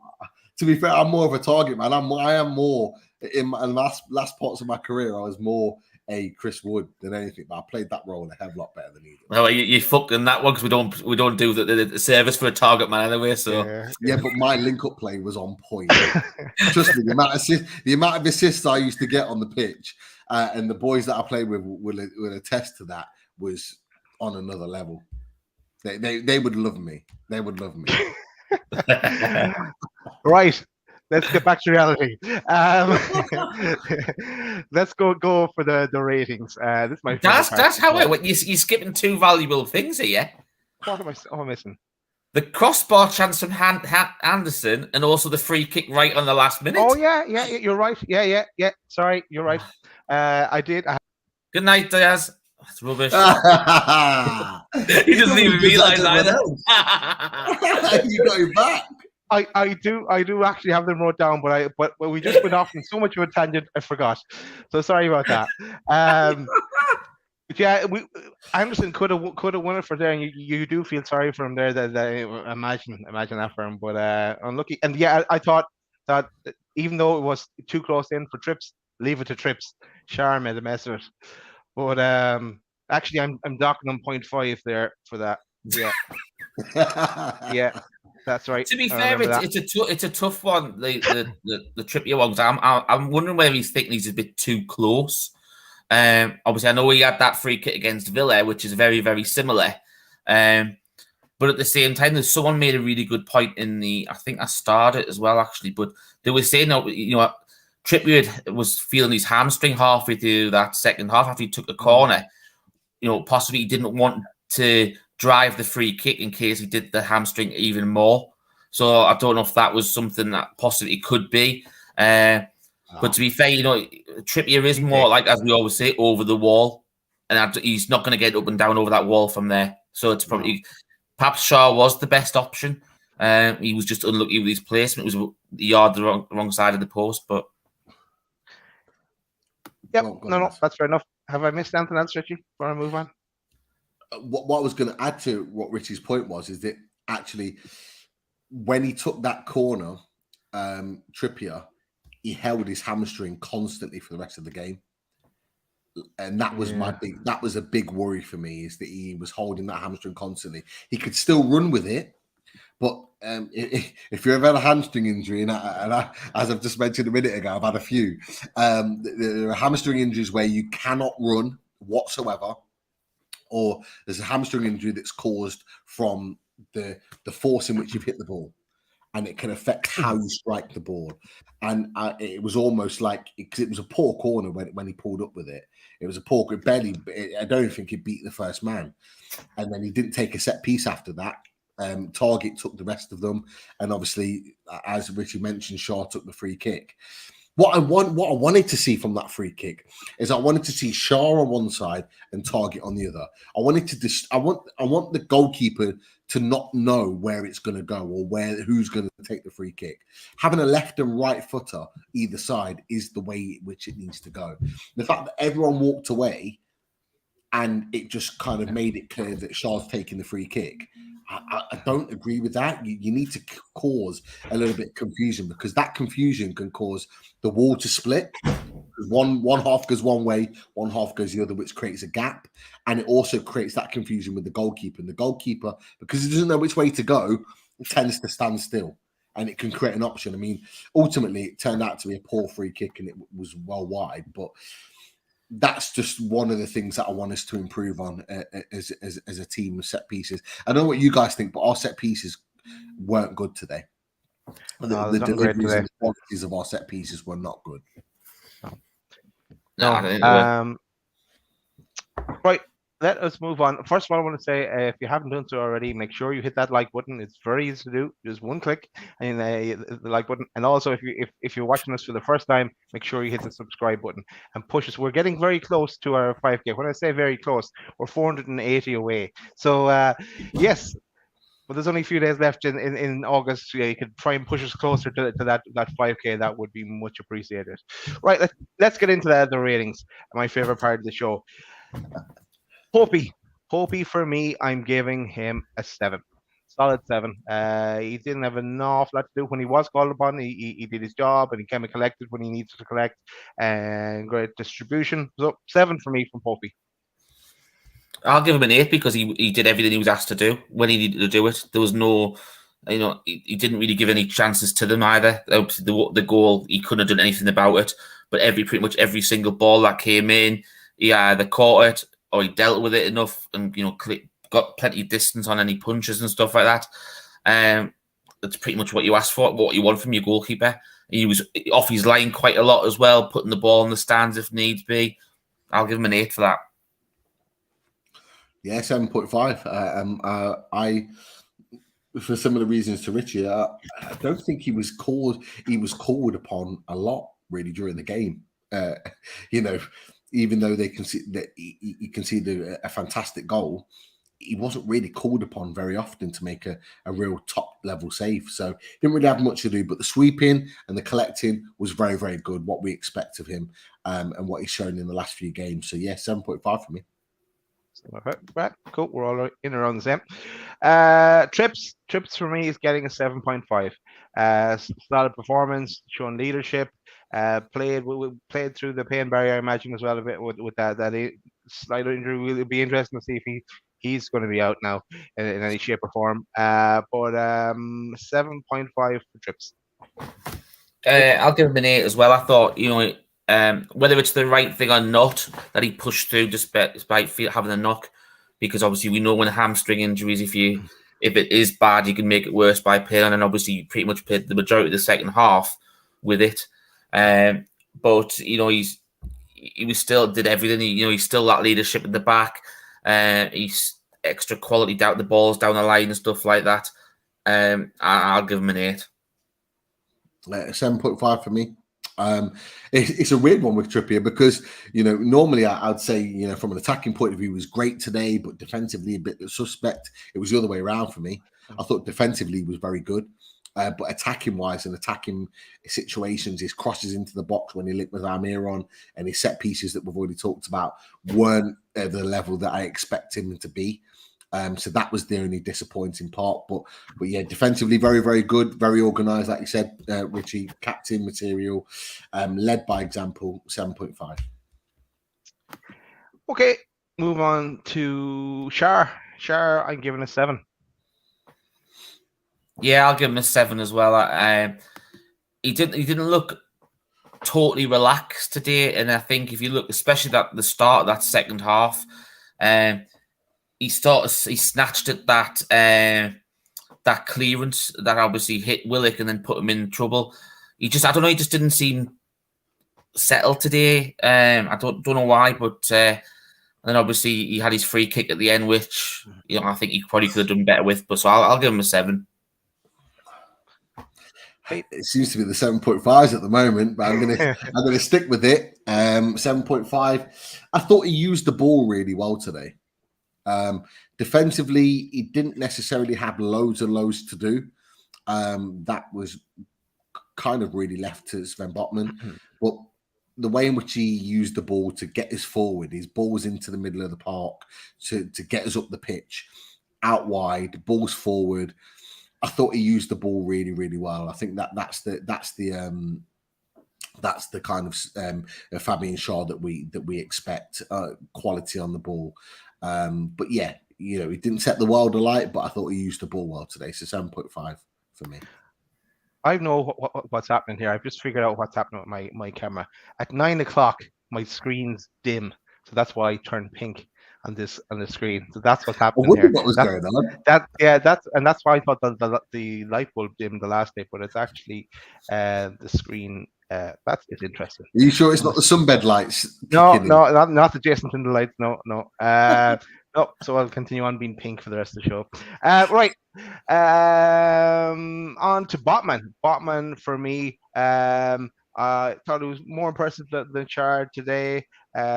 To be fair, I'm more of a target man. I am more in my last parts of my career. I was more a Chris Wood than anything, but I played that role a hell of a lot better than he did. Well, you fucking that one because we don't do the service for a target man anyway. So yeah, but my link-up play was on point. Trust me, the amount of assists I used to get on the pitch, and the boys that I played with will attest to that, was on another level. They would love me. They would love me. Right. Let's get back to reality. Let's go for the ratings. This might. That's how you're skipping 2 valuable things here. What am I missing? The crossbar chance from Anderson, and also the free kick right on the last minute. Oh yeah, you're right. Yeah. Sorry, you're right. I did. Good night, Diaz. That's rubbish. He doesn't even realise either. You got him back. I do actually have them wrote down, but we just went off on so much of a tangent, I forgot. So sorry about that. But yeah, Anderson could have won it for there, and you do feel sorry for him there. That imagine that for him, but unlucky. And yeah, I thought that even though it was too close in for Trips, leave it to Trips. Shar made a mess of it. But actually, I'm docking on 0.5 there for that. Yeah, yeah, that's right. To be fair, it's a tough one. The Trippier ones. I'm wondering whether he's thinking he's a bit too close. Obviously, I know he had that free kick against Villa, which is very, very similar. But at the same time, there's someone made a really good point in the. I think I started as well, actually. But they were saying, Trippier was feeling his hamstring halfway through that second half after he took the corner. Possibly he didn't want to drive the free kick in case he did the hamstring even more. So I don't know if that was something that possibly could be. But to be fair, Trippier is more like, as we always say, over the wall. and he's not going to get up and down over that wall from there. So it's probably perhaps Shaw was the best option. He was just unlucky with his placement. It was the yard the wrong side of the post, but yep, no, that's fair enough. Have I missed anything else, Richie? Before I move on, what I was going to add to what Richie's point is that actually, when he took that corner, Trippier, he held his hamstring constantly for the rest of the game. And that was that was a big worry for me, is that he was holding that hamstring constantly. He could still run with it, but if you ever had a hamstring injury, and I, as I've just mentioned a minute ago, I've had a few. There are hamstring injuries where you cannot run whatsoever, or there's a hamstring injury that's caused from the force in which you've hit the ball, and it can affect how you strike the ball. And it was almost like, because it was a poor corner when he pulled up with it. It was a poor, barely. I don't think he beat the first man, and then he didn't take a set piece after that. Target took the rest of them, and obviously, as Richie mentioned, Shaw took the free kick. What I wanted to see from that free kick is I wanted to see Shaw on one side and Target on the other. I want the goalkeeper to not know where it's going to go or who's going to take the free kick. Having a left and right footer either side is the way which it needs to go. The fact that everyone walked away and it just kind of made it clear that Shaw's taking the free kick, I don't agree with that. You need to cause a little bit of confusion, because that confusion can cause the wall to split. One half goes one way, one half goes the other, which creates a gap. And it also creates that confusion with the goalkeeper. And the goalkeeper, because he doesn't know which way to go, tends to stand still. And it can create an option. I mean, ultimately, it turned out to be a poor free kick, and it was well wide. But that's just one of the things that I want us to improve on as a team of set pieces. I don't know what you guys think, but our set pieces weren't good today. The deliveries and the qualities of our set pieces were not good. Right, let us move on. First of all, I want to say, if you haven't done so already, make sure you hit that like button. It's very easy to do. Just one click and the like button. And also, if you're watching us for the first time, make sure you hit the subscribe button and push us. We're getting very close to our 5K. When I say very close, we're 480 away. So yes, but there's only a few days left in August. You could try and push us closer to that 5K. That would be much appreciated. Right, let's get into the ratings. My favorite part of the show. Hopey for me, I'm giving him a 7. Solid 7. He didn't have an awful lot to do when he was called upon. He did his job, and he came and collected when he needed to collect, and great distribution. So 7 for me from Hopey. I'll give him an 8 because he did everything he was asked to do when he needed to do it. There was no, he didn't really give any chances to them either. Obviously, the goal, he couldn't have done anything about it. But pretty much every single ball that came in, he either caught it or he dealt with it enough, and got plenty of distance on any punches and stuff like that. That's pretty much what you ask for, what you want from your goalkeeper. He was off his line quite a lot as well, putting the ball in the stands if needs be. I'll give him an 8 for that. Yeah, 7.5. I, for similar reasons to Richie, I don't think he was called upon a lot really during the game. Even though they conceded a fantastic goal, he wasn't really called upon very often to make a real top level save. So he didn't really have much to do, but the sweeping and the collecting was very, very good. What we expect of him, and what he's shown in the last few games. So yeah, 7.5 for me. Right, cool. We're all in around the same. Trips for me is getting a 7.5. Solid performance, showing leadership. Played through the pain barrier, I imagine, as well a bit with that slight injury. Will be interesting to see if he's going to be out now in any shape or form. But 7.5 for Trips. I'll give him an 8 as well. I thought, whether it's the right thing or not that he pushed through despite having a knock, because obviously we know when hamstring injuries, if it is bad, you can make it worse by playing on, and obviously he pretty much played the majority of the second half with it. But he was still did everything. He's still that leadership in the back. He's extra quality down the balls down the line and stuff like that. I'll give him an 8. 7.5 for me. It's a weird one with Trippier because, normally I'd say, from an attacking point of view, he was great today, but defensively a bit suspect. It was the other way around for me. I thought defensively he was very good, but attacking wise and attacking situations, his crosses into the box when he linked with Almiron and his set pieces that we've already talked about weren't at the level that I expect him to be. So that was the only disappointing part. But yeah, defensively, very, very good, very organised, like you said, Richie, captain material, led by example, 7.5. Okay, move on to Shar. Shar, I'm giving a 7. Yeah, I'll give him a 7 as well. He didn't look totally relaxed today, and I think if you look, especially at the start of that second half, he snatched at that clearance that obviously hit Willock and then put him in trouble. I don't know, he just didn't seem settled today. I don't know why, but and then obviously he had his free kick at the end, which I think he probably could have done better with. But so I'll give him a 7. It seems to be the 7.5s at the moment, but I'm gonna stick with it. 7.5. I thought he used the ball really well today. Defensively, he didn't necessarily have loads and loads to do. That was kind of really left to Sven Botman. But the way in which he used the ball to get us forward, his balls into the middle of the park to get us up the pitch, out wide, balls forward. I thought he used the ball really, really well. I think that's the kind of Fabian Schär that we expect, quality on the ball. But yeah, he didn't set the world alight, but I thought he used the ball well today. So 7.5 for me. I know what's happening here. I've just figured out what's happening with my camera. At 9 o'clock, my screen's dim, so that's why I turned pink on the screen. So that's what's happening here. What was going on? That's why I thought the light bulb dimmed the last day, but it's actually the screen. That's interesting. Are you sure it's not the sunbed lights? No, not adjacent in the lights. No. No, so I'll continue on being pink for the rest of the show. Right. On to Botman. Botman for me. I thought it was more impressive than Chard today.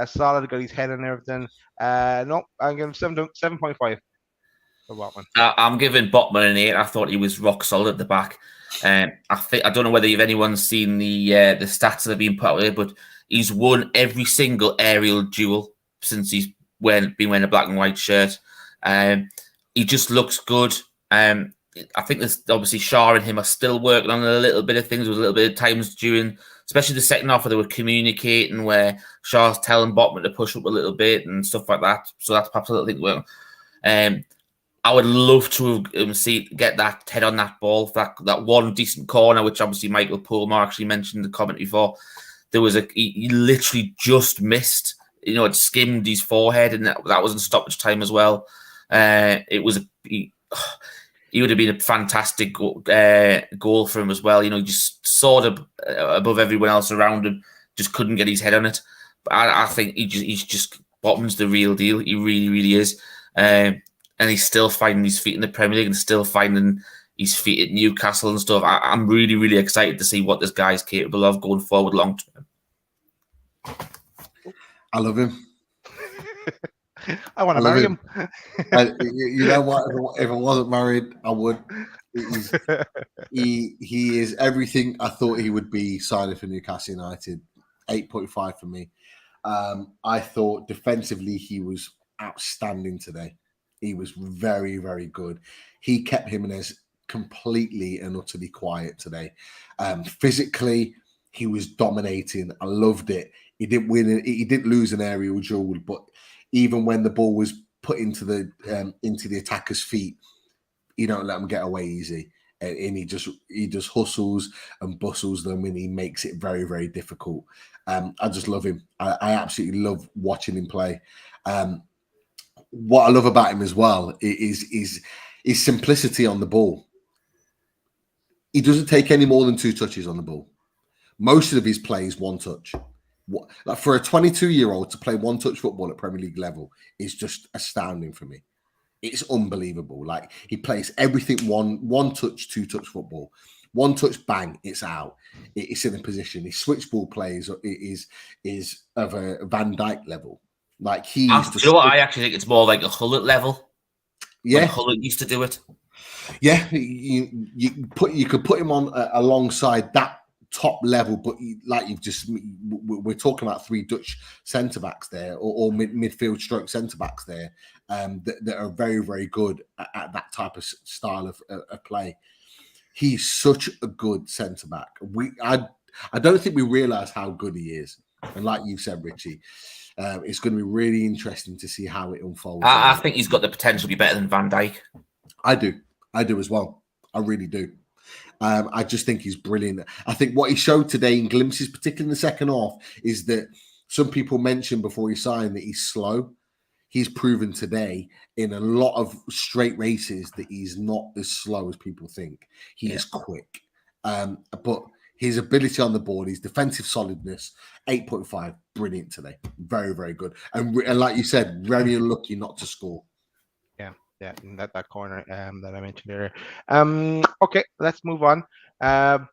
Solid, got his head and everything. No, I'm giving 7.5 for Botman. I'm giving Botman an 8. I thought he was rock solid at the back. I don't know whether anyone's seen the stats that have been put out there, but he's won every single aerial duel since he's been wearing a black and white shirt. He just looks good. I think there's obviously Schär and him are still working on a little bit of things. There was a little bit of times during, especially the second half, where they were communicating, where Schär's telling Botman to push up a little bit and stuff like that. So that's perhaps a little thing to work on. I would love to get that head on that ball, that one decent corner, which obviously Michael Pullman actually mentioned in the comment before. There was he literally just missed. It skimmed his forehead, and that was in stoppage time as well. He would have been a fantastic goal for him as well. He just soared above everyone else around him, just couldn't get his head on it. But I think he's just Botman's the real deal. He really, really is. And he's still finding his feet in the Premier League and still finding his feet at Newcastle and stuff. I'm really, really excited to see what this guy's capable of going forward long term. I love him. I want to marry him. You know what? If I wasn't married, I would. He is everything I thought he would be signing for Newcastle United. 8.5 for me. I thought defensively he was outstanding today. He was very, very good. He kept Jimenez completely and utterly quiet today. Physically, he was dominating. I loved it. He didn't win. He didn't lose an aerial duel, but even when the ball was put into the attacker's feet, you don't let him get away easy. And he just hustles and bustles them, and he makes it very, very difficult. I just love him. I absolutely love watching him play. What I love about him as well is his simplicity on the ball. He doesn't take any more than 2 touches on the ball. Most of his play is 1 touch. Like for a 22-year-old to play 1-touch football at Premier League level is just astounding for me. It's unbelievable. Like he plays everything 1-touch, 2-touch football, One touch, bang, it's out. It's in a position. His switch ball plays is of a Van Dijk level. Like he used to. You know what? I actually think it's more like a Hullet level. Yeah, when Hullet used to do it. Yeah, you could put him on alongside that top level, but we're talking about 3 Dutch centre backs there, or midfield stroke centre backs there, that are very, very good at that type of style of play. He's such a good centre back. I don't think we realise how good he is, and like you said, Richie, it's going to be really interesting to see how it unfolds. I think he's got the potential to be better than Van Dijk. I do as well. I really do. I just think he's brilliant. I think what he showed today in glimpses, particularly in the second half, is that some people mentioned before he signed that he's slow. He's proven today in a lot of straight races that he's not as slow as people think. He is quick. But his ability on the board, his defensive solidness, 8.5, brilliant today. Very, very good. And like you said, very unlucky not to score. Yeah, in that corner that I mentioned earlier. Okay, let's move on.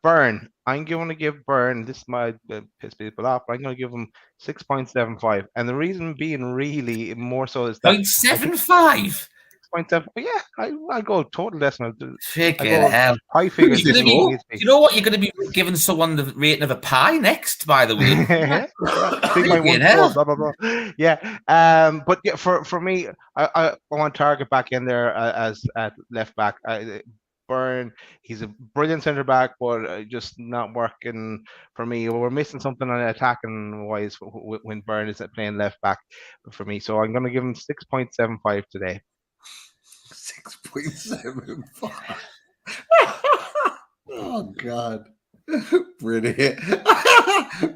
Burn. I'm going to give Burn, this might piss people off, but I'm going to give him 6.75. And the reason being really more so is that 0.75. 6.7. Yeah, I go total decimal. Hell. High figures. Do you know what? You're going to be giving someone the rating of a pie next, by the way. 3.14, blah, blah, blah. Yeah. But yeah, for me, I want Target back in there as at left back. Burn, he's a brilliant centre back, but just not working for me. We're missing something on attacking wise when Burn is playing left back for me. So I'm going to give him 6.75 today. 6.75. Oh God. Brilliant.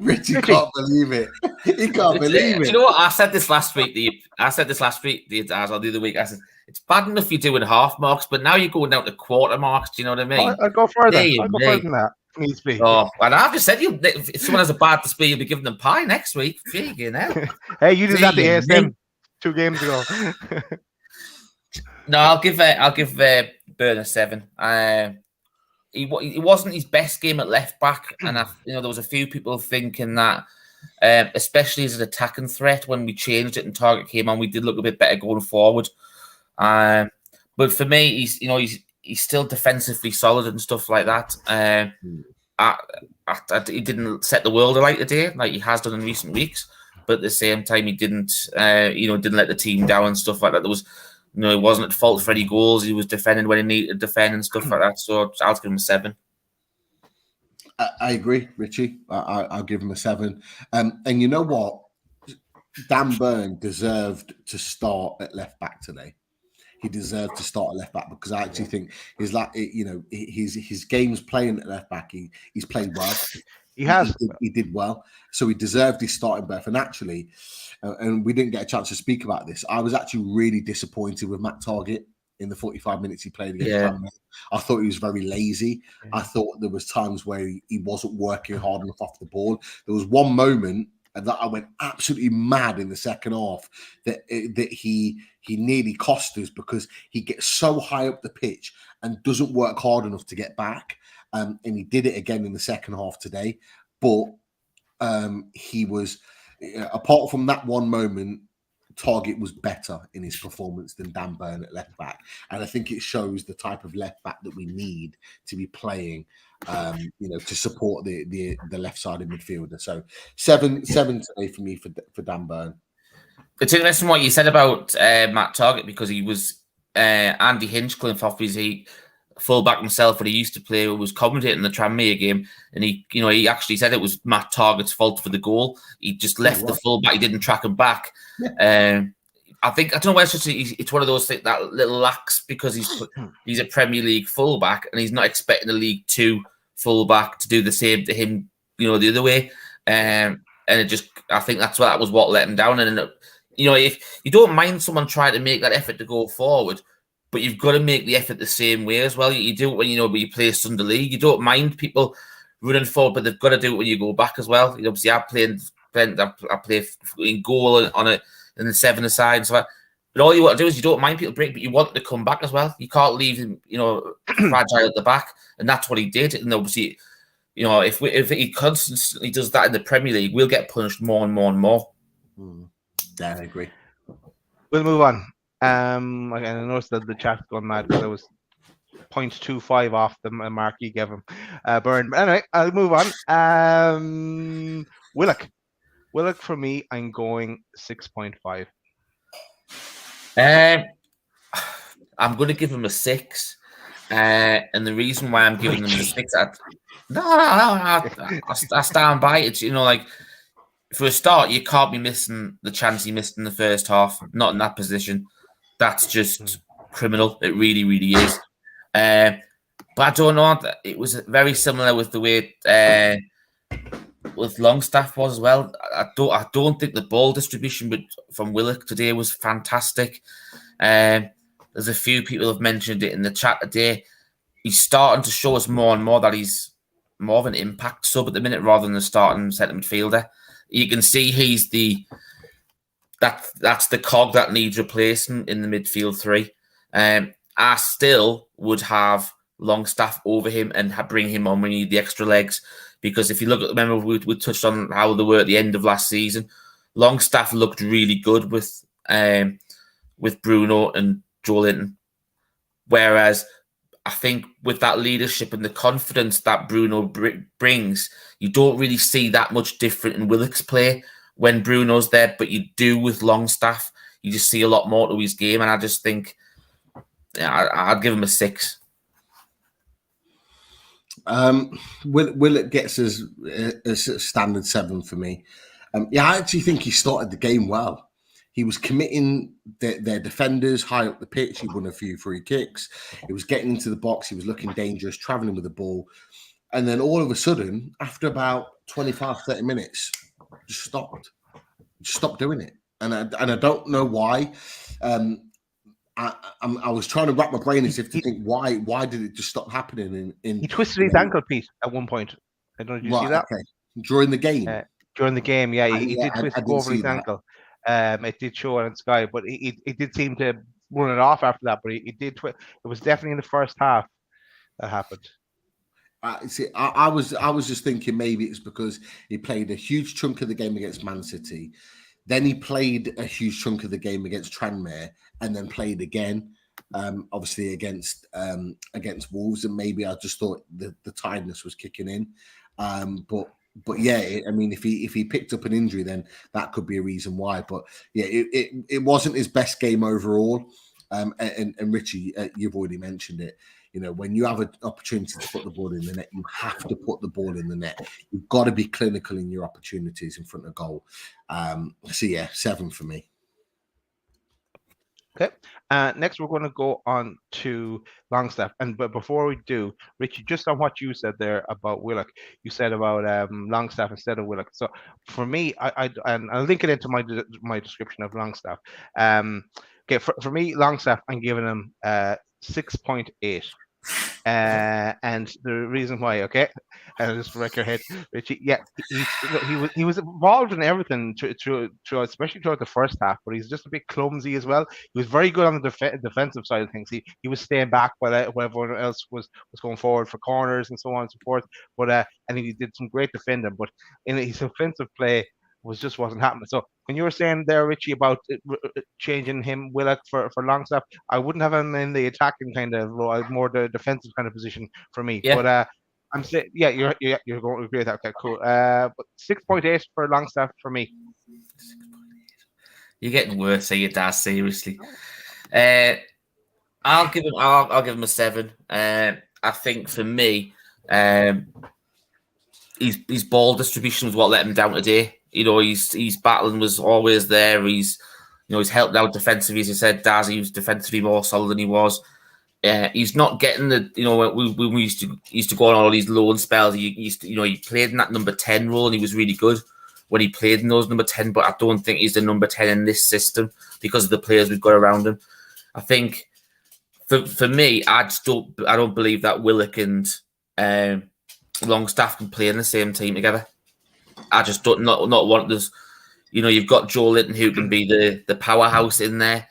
Richie can't believe it. He can't believe it. Do you know what? I said this last week. The other week. I said it's bad enough you're doing half marks, but now you're going down to quarter marks. Do you know what I mean? I'll go further. I'll go further than that. Needs be. Oh, and I've just said if someone has a bad display, you'll be giving them pie next week. Hey, you did that to ASM 2 games ago. No, I'll give Burn a 7. He wasn't his best game at left back, and there was a few people thinking that, especially as an attacking threat, when we changed it and Target came on, we did look a bit better going forward. But for me, he's still defensively solid and stuff like that. He didn't set the world alight today like he has done in recent weeks, but at the same time, he didn't let the team down and stuff like that. There was. He wasn't at fault for any goals. He was defending when he needed to defend and stuff like that. So I'll give him a 7. I agree, Richie. I'll give him a 7. And you know what? Dan Burn deserved to start at left back today. He deserved to start at left back because I actually think his games playing at left back. He's played well. He did well, so he deserved his starting berth. And actually, and we didn't get a chance to speak about this. I was actually really disappointed with Matt Target in the 45 minutes he played against Cameroon. I thought he was very lazy. Yeah. I thought there was times where he wasn't working hard enough off the ball. There was one moment that I went absolutely mad in the second half that he nearly cost us because he gets so high up the pitch and doesn't work hard enough to get back. And he did it again in the second half today. But he was, apart from that one moment, Target was better in his performance than Dan Burn at left back. And I think it shows the type of left back that we need to be playing, to support the left-sided midfielder. So 7 today for me for Dan Burn. It's interesting what you said about Matt Target because he was Andy Hinchcliffe, obviously fullback himself, but he used to play, who was commentating the Tranmere game, and he actually said it was Matt Target's fault for the goal. He just left the fullback; he didn't track him back. Yeah. I don't know where it's one of those things that little lax because he's a Premier League fullback and he's not expecting a League 2 fullback to do the same to him, the other way. And I think that was what let him down. And if you don't mind someone trying to make that effort to go forward, but you've got to make the effort the same way as well. You do it when when you play Sunday League. You don't mind people running forward, but they've got to do it when you go back as well. Obviously, I play in goal on it in the 7-a-side. So But all you want to do is you don't mind people break, but you want to come back as well. You can't leave him, fragile at the back, and that's what he did. And obviously, if he constantly does that in the Premier League, we'll get punished more and more and more. Yeah, I agree. We'll move on. I noticed that the chat's gone mad because I was 0.25 off the mark you gave him, Burn. But anyway, I'll move on. Willock for me, I'm going 6.5. I'm going to give him a 6, and the reason why I'm giving him a 6, I stand by it. For a start, you can't be missing the chance he missed in the first half. Not in that position. That's just criminal. It really, really is. But I don't know. It was very similar with the way with Longstaff was as well. I don't think the ball distribution from Willock today was fantastic. There's a few people have mentioned it in the chat today. He's starting to show us more and more that he's more of an impact sub at the minute rather than the starting centre midfielder. You can see he's that's the cog that needs replacing in the midfield three. I still would have Longstaff over him and bring him on when you need the extra legs. Because if you look at, remember we touched on how they were at the end of last season. Longstaff looked really good with Bruno and Joe Linton. Whereas I think with that leadership and the confidence that Bruno brings, you don't really see that much different in Willock's play when Bruno's there, but you do with Longstaff. You just see a lot more to his game, and I just think I'd give him a 6. Willock gets as a standard 7 for me. I actually think he started the game well. He was committing their defenders high up the pitch. He won a few free kicks. He was getting into the box. He was looking dangerous, travelling with the ball. And then all of a sudden, after about 25, 30 minutes, just stopped. Just stopped doing it. And I don't know why. I was trying to wrap my brain as if to think why did it just stop happening? He twisted his ankle, Pete, at one point. I don't know. Did you see that? Okay. During the game? During the game, yeah. He did twist over his ankle. It did show on Sky, but he did seem to run it off after that. But he did twist. It was definitely in the first half that happened. I was just thinking maybe it's because he played a huge chunk of the game against Man City. Then he played a huge chunk of the game against Tranmere and then played again, obviously against Wolves. And maybe I just thought the tiredness was kicking in. But yeah, I mean, if he picked up an injury, then that could be a reason why. But yeah, it wasn't his best game overall. And Richie, you've already mentioned it. When you have an opportunity to put the ball in the net, you have to put the ball in the net. You've got to be clinical in your opportunities in front of goal. So yeah, 7 for me. Okay. Next, we're going to go on to Longstaff. But before we do, Richie, just on what you said there about Willock, you said about Longstaff instead of Willock. So for me, and I'll link it into my description of Longstaff. Okay, for me, Longstaff, I'm giving him 6.8. And the reason why, okay, just wreck your head, Richie. Yeah, he was involved in everything through, especially throughout the first half. But he's just a bit clumsy as well. He was very good on the defensive side of things. He was staying back while everyone else was going forward for corners and so on and so forth. But and he did some great defending. But in his offensive play wasn't happening. So when you were saying there, Richie, about changing him Willock for Longstaff, I wouldn't have him in the attacking kind of role, more the defensive kind of position for me. Yeah. But I'm saying, yeah, you're going to agree with that. Okay, cool. But 6.8 for Longstaff for me. You're getting worse, you Daz. Seriously, I'll give him a 7. I think for me, his ball distribution was what let him down today. His battling was always there. He's helped out defensively, as you said, Daz. He was defensively more solid than he was. He's not getting the when we used to go on all these loan spells. He played in that number 10 role and he was really good when he played in those number 10. But I don't think he's the number 10 in this system because of the players we've got around him. I think for me, I don't believe that Willock and Longstaff can play in the same team together. I just don't not want this. You've got Joe Linton who can be the powerhouse in there,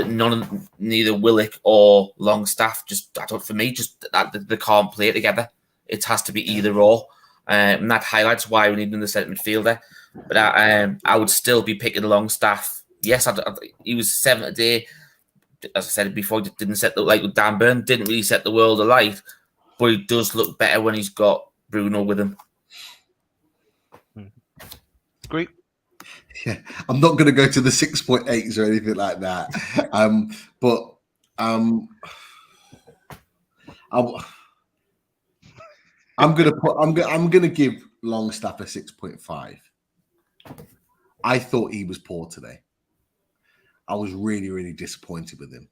but neither Willock or Longstaff for me, they can't play together. It has to be either or. And that highlights why we need another centre midfielder. But I would still be picking Longstaff. Yes, he was 7th today. As I said before, didn't set with Dan Burn, didn't really set the world alight, but he does look better when he's got Bruno with him. Great. Yeah, I'm not going to go to the 6.8s or anything like that. I'm going to give Longstaff a 6.5. I thought he was poor today. I was really, really disappointed with him.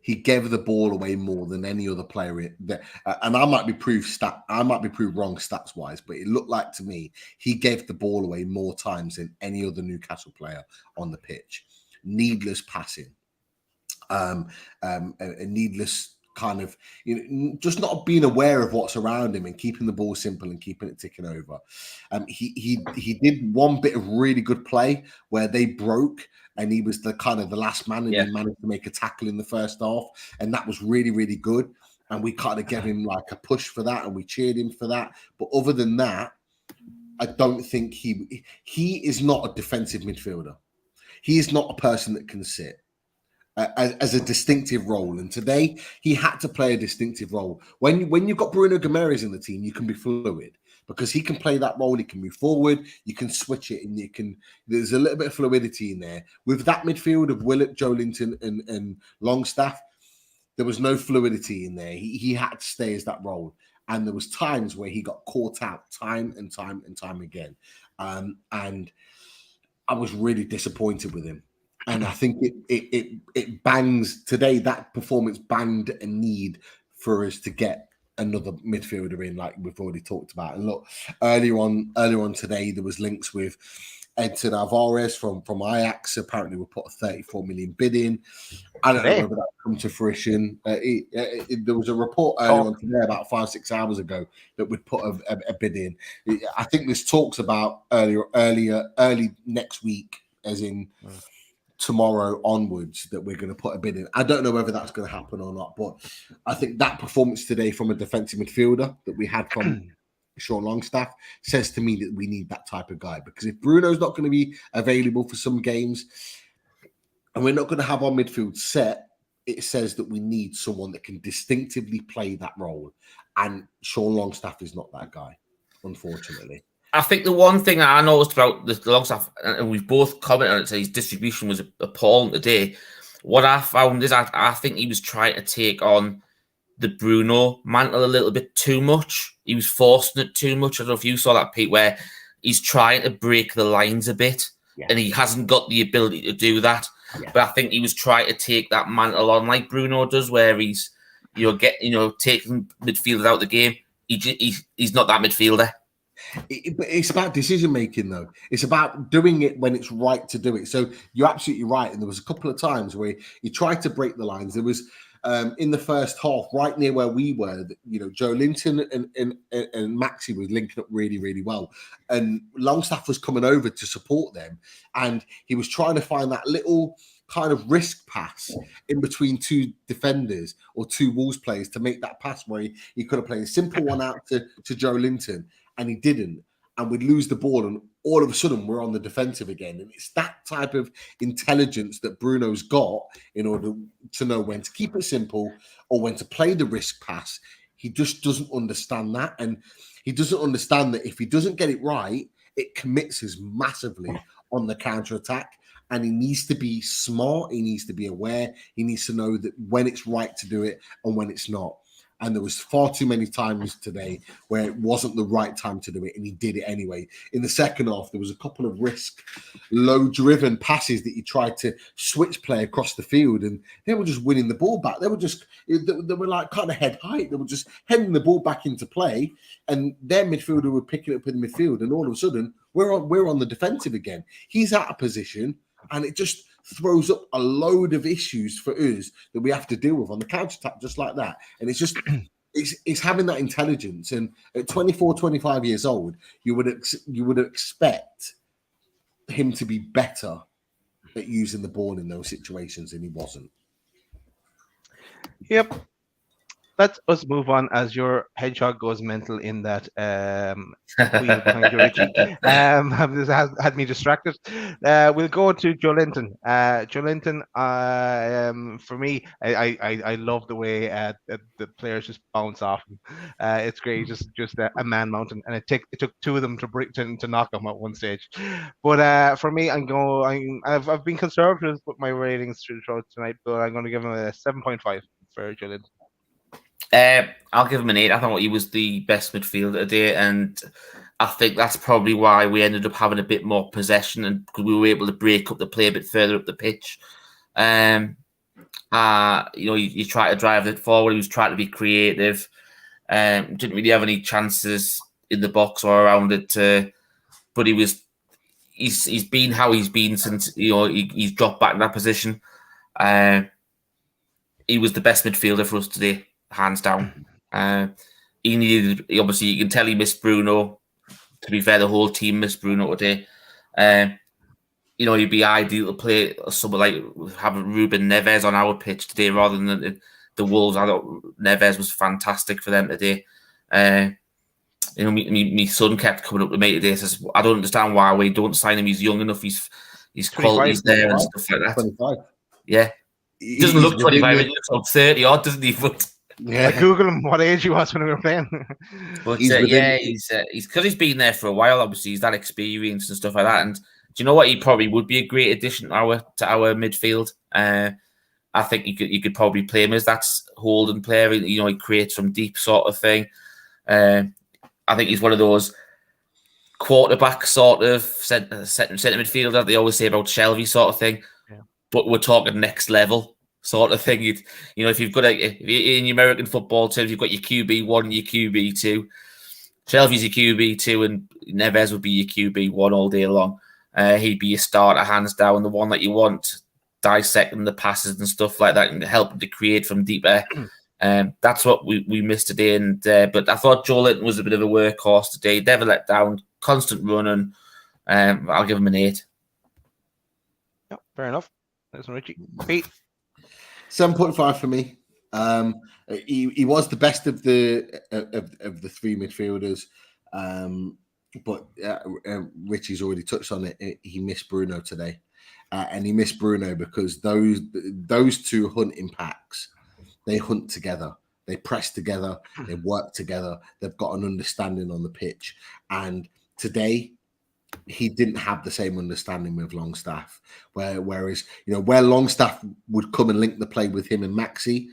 He gave the ball away more than any other player. And I might be proved wrong stats wise, but it looked like to me he gave the ball away more times than any other Newcastle player on the pitch. Needless passing, a needless kind of, just not being aware of what's around him and keeping the ball simple and keeping it ticking over. He did one bit of really good play where they broke and he was the last man and he managed to make a tackle in the first half, and that was really, really good. And we kind of gave him like a push for that and we cheered him for that. But other than that, I don't think he is not a defensive midfielder. He is not a person that can sit. As a distinctive role, and today he had to play a distinctive role. When you've got Bruno Guimaraes in the team, you can be fluid because he can play that role. He can move forward. You can switch it, and there's a little bit of fluidity in there. With that midfield of Willock, Joelinton, and Longstaff, there was no fluidity in there. He had to stay as that role, and there was times where he got caught out time and time again, and I was really disappointed with him. And I think it bangs today. That performance banged a need for us to get another midfielder in, like we've already talked about. And look, earlier on today, there was links with Edson Alvarez from Ajax. Apparently, we put a 34 million bid in. I don't know whether that come to fruition. There was a report earlier on today, about 5-6 hours ago, that would put a bid in. I think there's talks about early next week, as in tomorrow onwards, that we're going to put a bid in. I don't know whether that's going to happen or not, but I think that performance today from a defensive midfielder that we had from Sean Longstaff says to me that we need that type of guy, because if Bruno's not going to be available for some games and we're not going to have our midfield set, it says that we need someone that can distinctively play that role, and Sean Longstaff is not that guy, unfortunately. I think the one thing I noticed about the Longstaff, and we've both commented on it, so his distribution was appalling today. What I found is I think he was trying to take on the Bruno mantle a little bit too much. He was forcing it too much. I don't know if you saw that, Pete, where he's trying to break the lines a bit, and he hasn't got the ability to do that. Yeah. But I think he was trying to take that mantle on like Bruno does, where he's taking midfielders out of the game. He's not that midfielder. But it's about decision making, though. It's about doing it when it's right to do it. So you're absolutely right. And there was a couple of times where he tried to break the lines. There was in the first half, right near where we were, Joelinton and Maxi was linking up really, really well. And Longstaff was coming over to support them. And he was trying to find that little kind of risk pass in between two defenders or two Wolves players to make that pass where he could have played a simple one out to Joelinton. And he didn't, and we'd lose the ball, and all of a sudden we're on the defensive again. And it's that type of intelligence that Bruno's got in order to know when to keep it simple or when to play the risk pass. He just doesn't understand that, and he doesn't understand that if he doesn't get it right, it commits us massively on the counter-attack. And he needs to be smart, he needs to be aware, he needs to know that when it's right to do it and when it's not. And there was far too many times today where it wasn't the right time to do it, and he did it anyway. In the second half, there was a couple of low-driven passes that he tried to switch play across the field, and they were just winning the ball back. They were like kind of head height. They were just heading the ball back into play, and their midfielder were picking it up in the midfield, and all of a sudden, we're on the defensive again. He's out of position, and it just throws up a load of issues for us that we have to deal with on the counter-attack, just like that. And it's just, it's having that intelligence. And at 24, 25 years old, you would expect him to be better at using the ball in those situations, and he wasn't. Yep. Let us move on as your hedgehog goes mental in that wheel behind you, Richie. This has had me distracted. We'll go to Joe Linton. Joe Linton, for me, I love the way the players just bounce off him. It's great, just a man mountain, and it took two of them to knock him at one stage. But for me, I've been conservative with my ratings throughout tonight, but I'm going to give him a 7.5 for Joe Linton. I'll give him an 8. I thought he was the best midfielder today, and I think that's probably why we ended up having a bit more possession, and we were able to break up the play a bit further up the pitch. You try to drive it forward. He was trying to be creative. Didn't really have any chances in the box or around it. But he's been how he's been since he's dropped back in that position. He was the best midfielder for us today, hands down. Obviously, you can tell he missed Bruno. To be fair, the whole team missed Bruno today. He'd be ideal to play someone like having Ruben Neves on our pitch today rather than the Wolves. I thought Neves was fantastic for them today. My son kept coming up to me today and says, I don't understand why we don't sign him. He's young enough. His quality's there and stuff like that. 25. Yeah. He doesn't look 25, he looks like 30 odd, doesn't he? But I Googled him what age he was when we were playing. But he's because he's been there for a while. Obviously, he's that experience and stuff like that. And do you know what? He probably would be a great addition to our midfield. I think you could probably play him as that holding player. He creates from deep sort of thing. I think he's one of those quarterback sort of centre midfielder. They always say about Shelby sort of thing. Yeah. But we're talking next level sort of thing. If you've got in American football terms, you've got your QB1 and your QB2. Shelby's your QB2 and Neves would be your QB1 all day long. He'd be your starter, hands down, the one that you want, dissecting the passes and stuff like that and helping to create from deep air. That's what we missed today. But I thought Joe Linton was a bit of a workhorse today. Never let down, constant running. I'll give him an 8. Yep, fair enough. That's Richie. Pete. 7.5 for me. He was the best of the three midfielders, but Richie's already touched on it. He missed Bruno today, and he missed Bruno because those two hunting packs, they hunt together, they press together, they work together. They've got an understanding on the pitch, and today he didn't have the same understanding with Longstaff. Whereas where Longstaff would come and link the play with him and Maxi,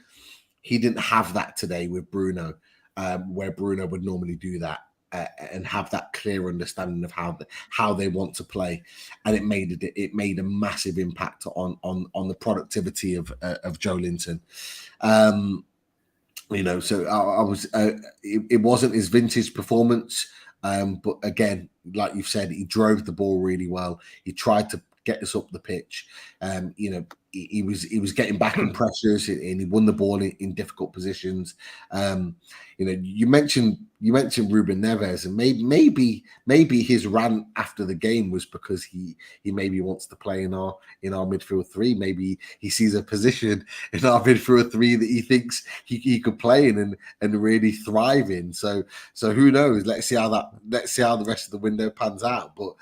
he didn't have that today with Bruno, where Bruno would normally do that and have that clear understanding of how they want to play, and it made a massive impact on the productivity of Joe Linton. So I was. It wasn't his vintage performance. But again, like you've said, he drove the ball really well. He tried to get us up the pitch. He was getting back in pressures and he won the ball in difficult positions. You mentioned Ruben Neves, and maybe his rant after the game was because he maybe wants to play in our midfield three. Maybe he sees a position in our midfield three that he thinks he could play in and really thrive in. So who knows? Let's see how the rest of the window pans out. But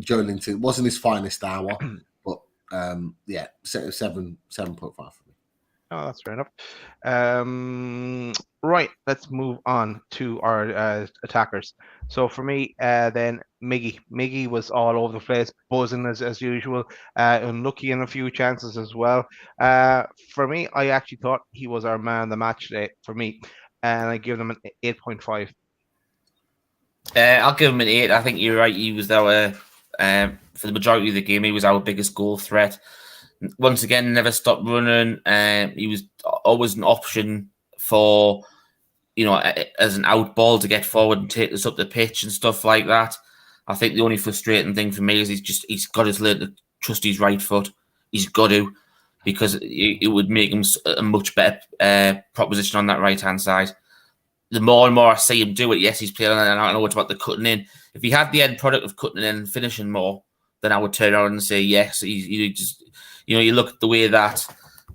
Joe Linton wasn't his finest hour, but 7.5 for me. Oh, that's fair enough. Right, let's move on to our attackers. So for me, then Miggy was all over the place, buzzing as usual, unlucky in a few chances as well. For me, I actually thought he was our man of the match today for me, and I give him an 8.5. I'll give him an 8. I think you're right. He was our, for the majority of the game, he was our biggest goal threat. Once again, never stopped running. He was always an option for, as an out ball to get forward and take us up the pitch and stuff like that. I think the only frustrating thing for me is he's got to learn to trust his right foot. He's got to, because it would make him a much better proposition on that right-hand side. the more and more I see him do it, yes, he's playing, and I don't know what about the cutting in. If he had the end product of cutting in and finishing more, then I would turn around and say yes. You look at the way that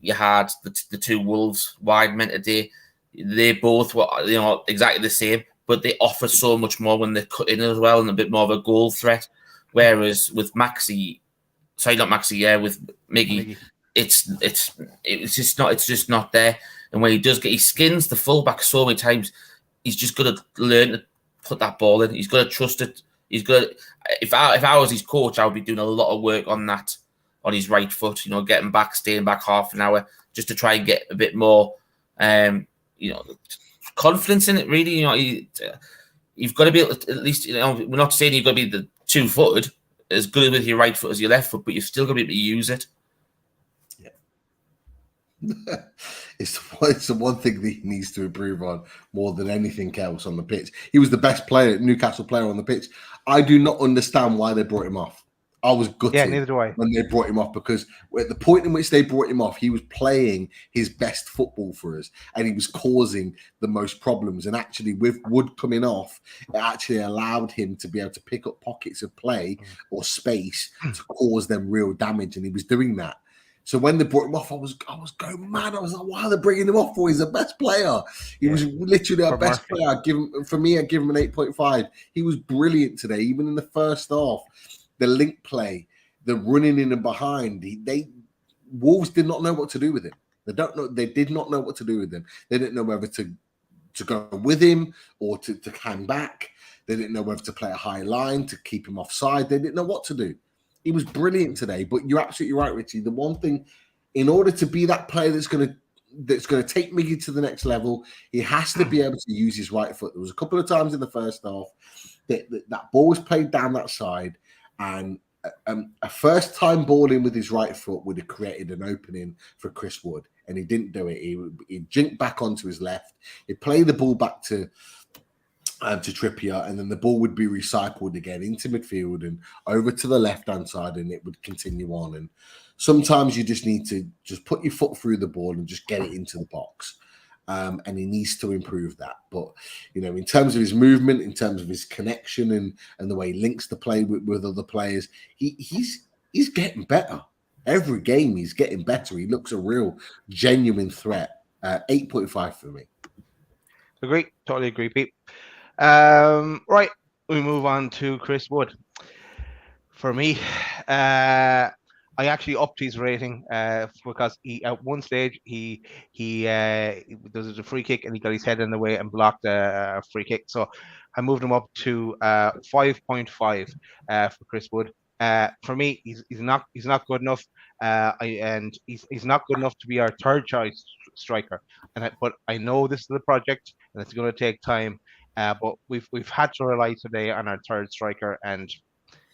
you had the two Wolves wide men today. They both were, exactly the same, but they offer so much more when they cut in as well, and a bit more of a goal threat. Whereas with with Miggy, it's just not there. And when he skins the fullback so many times, he's just got to learn to put that ball in. He's got to trust it. He's got to, if I was his coach, I would be doing a lot of work on that, on his right foot. Getting back, staying back half an hour, just to try and get a bit more, confidence in it. Really, you've got to be able to, at least. We're not saying you've got to be the 2-footed, as good with your right foot as your left foot, but you've still got to be able to use it. It's the one thing that he needs to improve on more than anything else on the pitch. He was the best Newcastle player on the pitch. I do not understand why they brought him off. I was gutted. Yeah, neither do I. When they brought him off, because at the point in which they brought him off, he was playing his best football for us, and he was causing the most problems. And actually, with Wood coming off, it actually allowed him to be able to pick up pockets of play or space to cause them real damage, and he was doing that. So when they brought him off, I was going mad. I was like, why are they bringing him off for? He's the best player. He was literally our best player. I give him an 8.5. He was brilliant today, even in the first half. The link play, the running in and behind. Wolves did not know what to do with him. They did not know what to do with him. They didn't know whether to go with him or to hang back. They didn't know whether to play a high line to keep him offside. They didn't know what to do. He was brilliant today, but you're absolutely right, Richie. The one thing, in order to be that player that's going to take Miggy to the next level, he has to be able to use his right foot. There was a couple of times in the first half that ball was played down that side, and a first-time ball in with his right foot would have created an opening for Chris Wood, and he didn't do it. He jinked back onto his left. He played the ball back to Trippier, and then the ball would be recycled again into midfield and over to the left-hand side, and it would continue on. And sometimes you just need to just put your foot through the ball and just get it into the box. And he needs to improve that. But, in terms of his movement, in terms of his connection and the way he links the play with other players, he's getting better. Every game he's getting better. He looks a real, genuine threat. 8.5 for me. Agree. Totally agree, Pete. Right, we move on to Chris Wood. For me, I actually upped his rating because he at one stage he there was a free kick and he got his head in the way and blocked a free kick. So I moved him up to 5.5 for Chris Wood. For me, he's not good enough, and he's not good enough to be our third choice striker. But I know this is a project and it's going to take time. But we've had to rely today on our third striker, and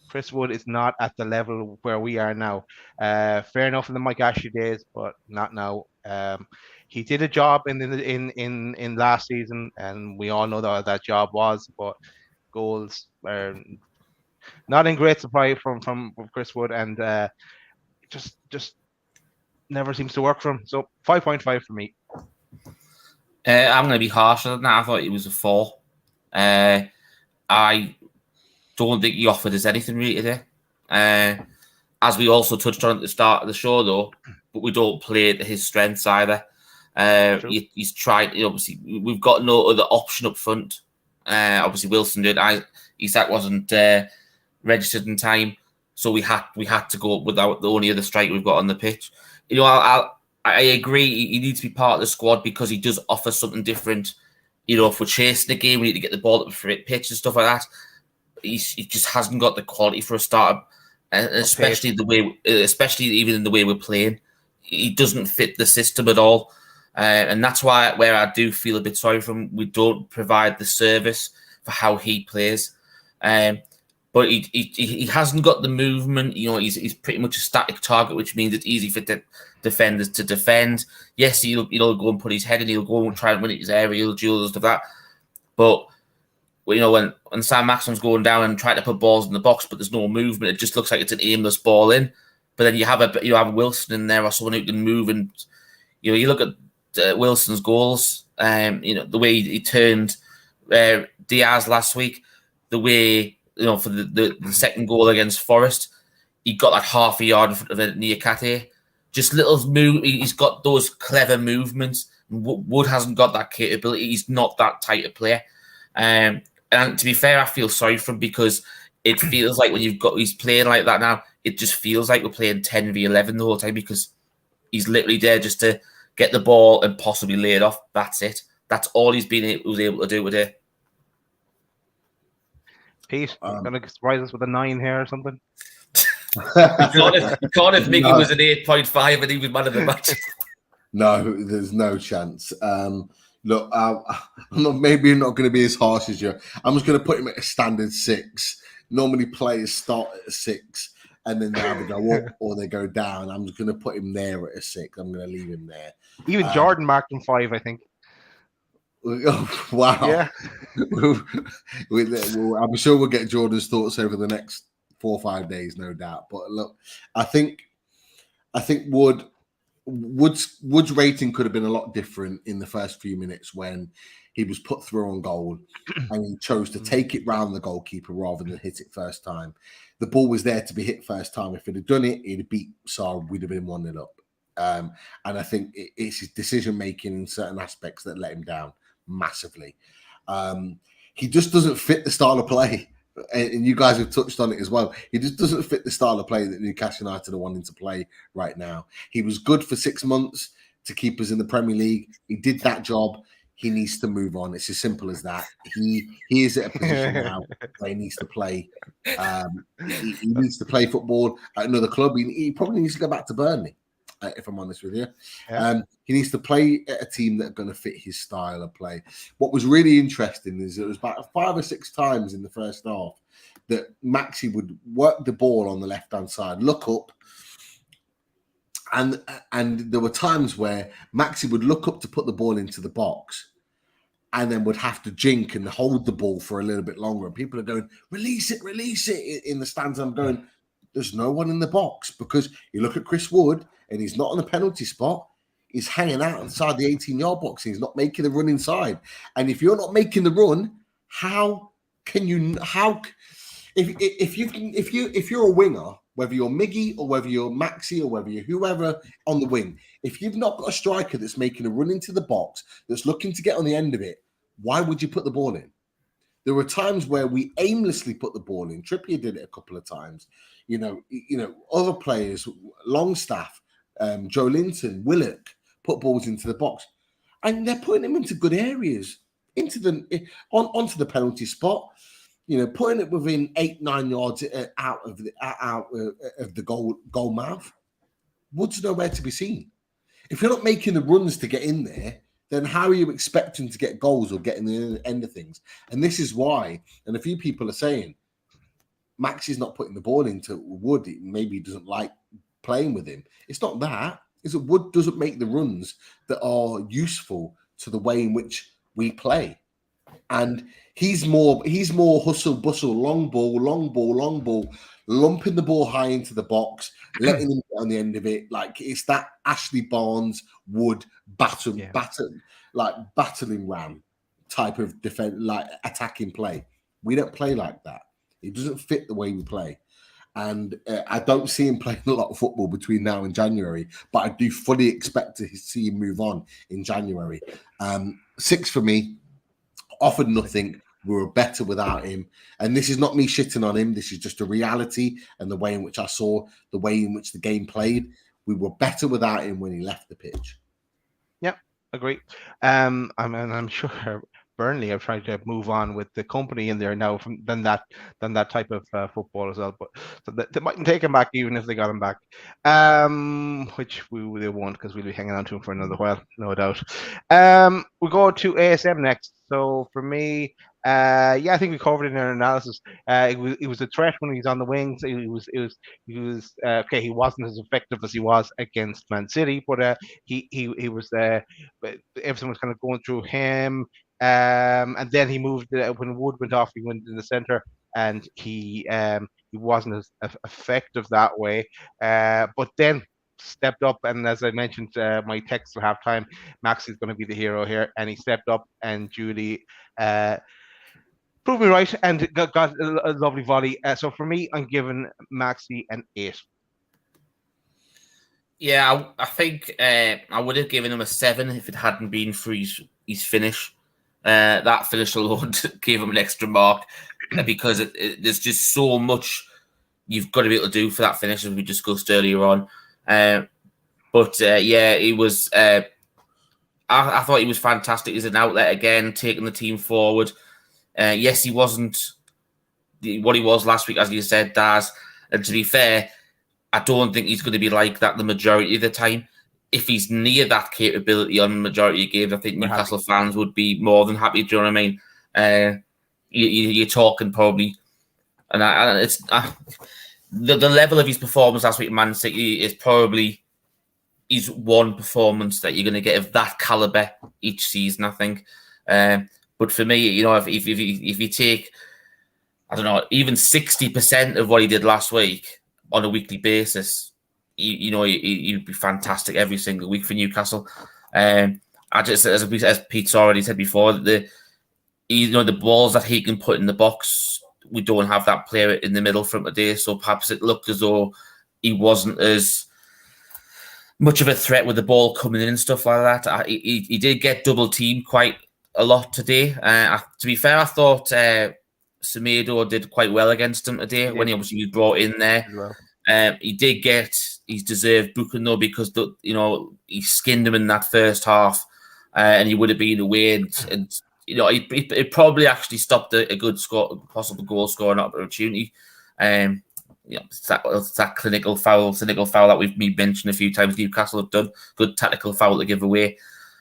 Chris Wood is not at the level where we are now. Fair enough in the Mike Ashley days, but not now. He did a job in last season, and we all know that job was. But goals are not in great supply from Chris Wood, and just never seems to work for him. So 5.5 for me. I'm going to be harsher than that. I thought it was a 4. I don't think he offered us anything really today. As we also touched on at the start of the show, though, but we don't play to his strengths either. He's tried. Obviously, we've got no other option up front. Obviously, Wilson did. Isak wasn't registered in time, so we had to go without the only other striker we've got on the pitch. I agree. He needs to be part of the squad because he does offer something different. If we're chasing the game, we need to get the ball up the pitch and stuff like that. He just hasn't got the quality for a starter, and especially even in the way we're playing, he doesn't fit the system at all. And that's where I do feel a bit sorry for him. We don't provide the service for how he plays. But he hasn't got the movement. He's pretty much a static target, which means it's easy for defenders to defend. Yes, he'll go and put his head in. He'll go and try and win his aerial duels and stuff like that. But when Sam Maxim's going down and trying to put balls in the box, but there's no movement, it just looks like it's an aimless ball in. But then you have a Wilson in there or someone who can move, and you look at Wilson's goals. The way he turned Diaz last week, the way for the second goal against Forest, he got like half a yard in front of it near Kate. Just little move. He's got those clever movements. Wood hasn't got that capability. He's not that type of player. And to be fair, I feel sorry for him because it feels like when he's playing like that now, it just feels like we're playing 10v11 the whole time because he's literally there just to get the ball and possibly lay it off. That's it. That's all was able to do with it. Pete, going to surprise us with a 9 here or something? You can't if Mickey was an 8.5 and he was man of the match. No, there's no chance. Look, I'm maybe not going to be as harsh as you. I'm just going to put him at a standard 6. Normally players start at a 6 and then they either go up or they go down. I'm just going to put him there at a 6. I'm going to leave him there. Even Jordan marked him 5, I think. Oh, wow. Yeah. I'm sure we'll get Jordan's thoughts over the next 4 or 5 days, no doubt. But look, I think Wood's rating could have been a lot different in the first few minutes when he was put through on goal and he chose to take it round the goalkeeper rather than hit it first time. The ball was there to be hit first time. If he'd have done it, he'd have beat Sarr. We'd have been 1-0 up. And I think it's his decision making in certain aspects that let him down massively. He just doesn't fit the style of play. And you guys have touched on it as well. He just doesn't fit the style of play that Newcastle United are wanting to play right now. He was good for 6 months to keep us in the Premier League. He did that job. He needs to move on. It's as simple as that. He is at a position now where he needs to play. He needs to play football at another club. He probably needs to go back to Burnley, if I'm honest with you. Yeah. He needs to play at a team that are going to fit his style of play. What was really interesting is it was about 5 or 6 times in the first half that Maxi would work the ball on the left-hand side, look up, and there were times where Maxi would look up to put the ball into the box and then would have to jink and hold the ball for a little bit longer. And people are going, release it in the stands. I'm going, there's no one in the box because you look at Chris Wood and he's not on the penalty spot. He's hanging out inside the 18-yard box. He's not making the run inside. And if you're not making the run, if you're a winger, whether you're Miggy or whether you're Maxi or whether you're whoever on the wing, if you've not got a striker that's making a run into the box, that's looking to get on the end of it, why would you put the ball in? There were times where we aimlessly put the ball in. Trippier did it a couple of times. Other players, Longstaff, Joe Linton, Willock, put balls into the box, and they're putting them into good areas, onto the penalty spot. Putting it within 8-9 yards out of the goal mouth. Wood's nowhere to be seen. If you're not making the runs to get in there, then how are you expecting to get goals or getting the end of things? And this is why, and a few people are saying, Maxi's not putting the ball into Wood. Maybe he doesn't like playing with him. It's not that. It's that Wood doesn't make the runs that are useful to the way in which we play. And he's more hustle bustle, long ball, lumping the ball high into the box, letting him get on the end of it. Like it's that Ashley Barnes Wood battling ram type of defense, like attacking play. We don't play like that. It doesn't fit the way we play. And I don't see him playing a lot of football between now and January, but I do fully expect to see him move on in January. 6 for me. Offered nothing. We were better without him. And this is not me shitting on him. This is just a reality and the way in which I saw the way in which the game played. We were better without him when he left the pitch. Yeah, agree. I'm sure Burnley have tried to move on with the company in there now than that type of football as well. But so they mightn't take him back even if they got him back, which they won't because we'll be hanging on to him for another while, no doubt. We go to ASM next. So for me, I think we covered it in our analysis. It was a threat when he's on the wings. He was okay. He wasn't as effective as he was against Man City, but he was everything was kind of going through him. And then he moved when Wood went off. He went in the center, and he wasn't as effective that way. But then stepped up, and as I mentioned, my text for halftime, Maxi's going to be the hero here, and he stepped up and duly proved me right and got a lovely volley. So for me, I'm giving Maxi an 8. Yeah, I think I would have given him a 7 if it hadn't been for his finish. That finish alone gave him an extra mark because there's just so much you've got to be able to do for that finish, as we discussed earlier on. But he was. I thought he was fantastic as an outlet again, taking the team forward. Yes, he wasn't what he was last week, as you said, Daz. And to be fair, I don't think he's going to be like that the majority of the time. If he's near that capability on the majority of games, I think Newcastle fans would be more than happy. Do you know what I mean? You're talking probably, and it's the level of his performance last week at Man City is probably his one performance that you're going to get of that caliber each season, I think. But for me, you know, if you take, I don't know, even 60% of what he did last week on a weekly basis, he'd be fantastic every single week for Newcastle. I just, as Pete's already said before, the balls that he can put in the box, we don't have that player in the middle from today. So perhaps it looked as though he wasn't as much of a threat with the ball coming in and stuff like that. He did get double teamed quite a lot today. To be fair, I thought Semedo did quite well against him today when he obviously was brought in there. He did get his deserved booking though, because he skinned him in that first half, and he would have been away, and it probably actually stopped a good possible goal scoring opportunity. It's that clinical foul that we've mentioned a few times. Newcastle have done good tactical foul to give away,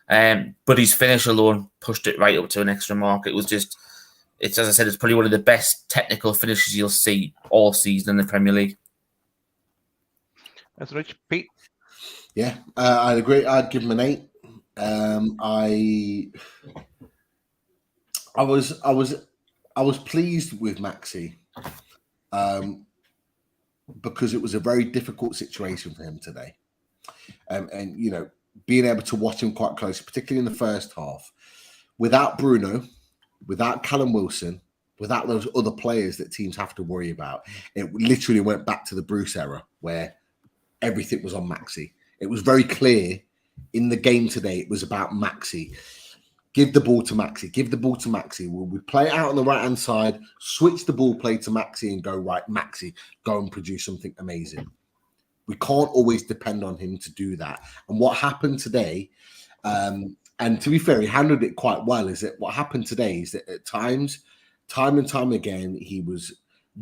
but his finish alone pushed it right up to an extra mark. It's as I said, it's probably one of the best technical finishes you'll see all season in the Premier League. That's right, Pete. Yeah, I'd agree. I'd give him an 8. I was pleased with Maxi, because it was a very difficult situation for him today, and being able to watch him quite closely, particularly in the first half, without Bruno, without Callum Wilson, without those other players that teams have to worry about. It literally went back to the Bruce era where everything was on Maxi. It was very clear in the game today. It was about Maxi. Give the ball to Maxi. Give the ball to Maxi. We play it out on the right-hand side, switch the ball play to Maxi and go, right, Maxi, go and produce something amazing. We can't always depend on him to do that. And what happened today, and to be fair, he handled it quite well, is that what happened today is that at times, time and time again, he was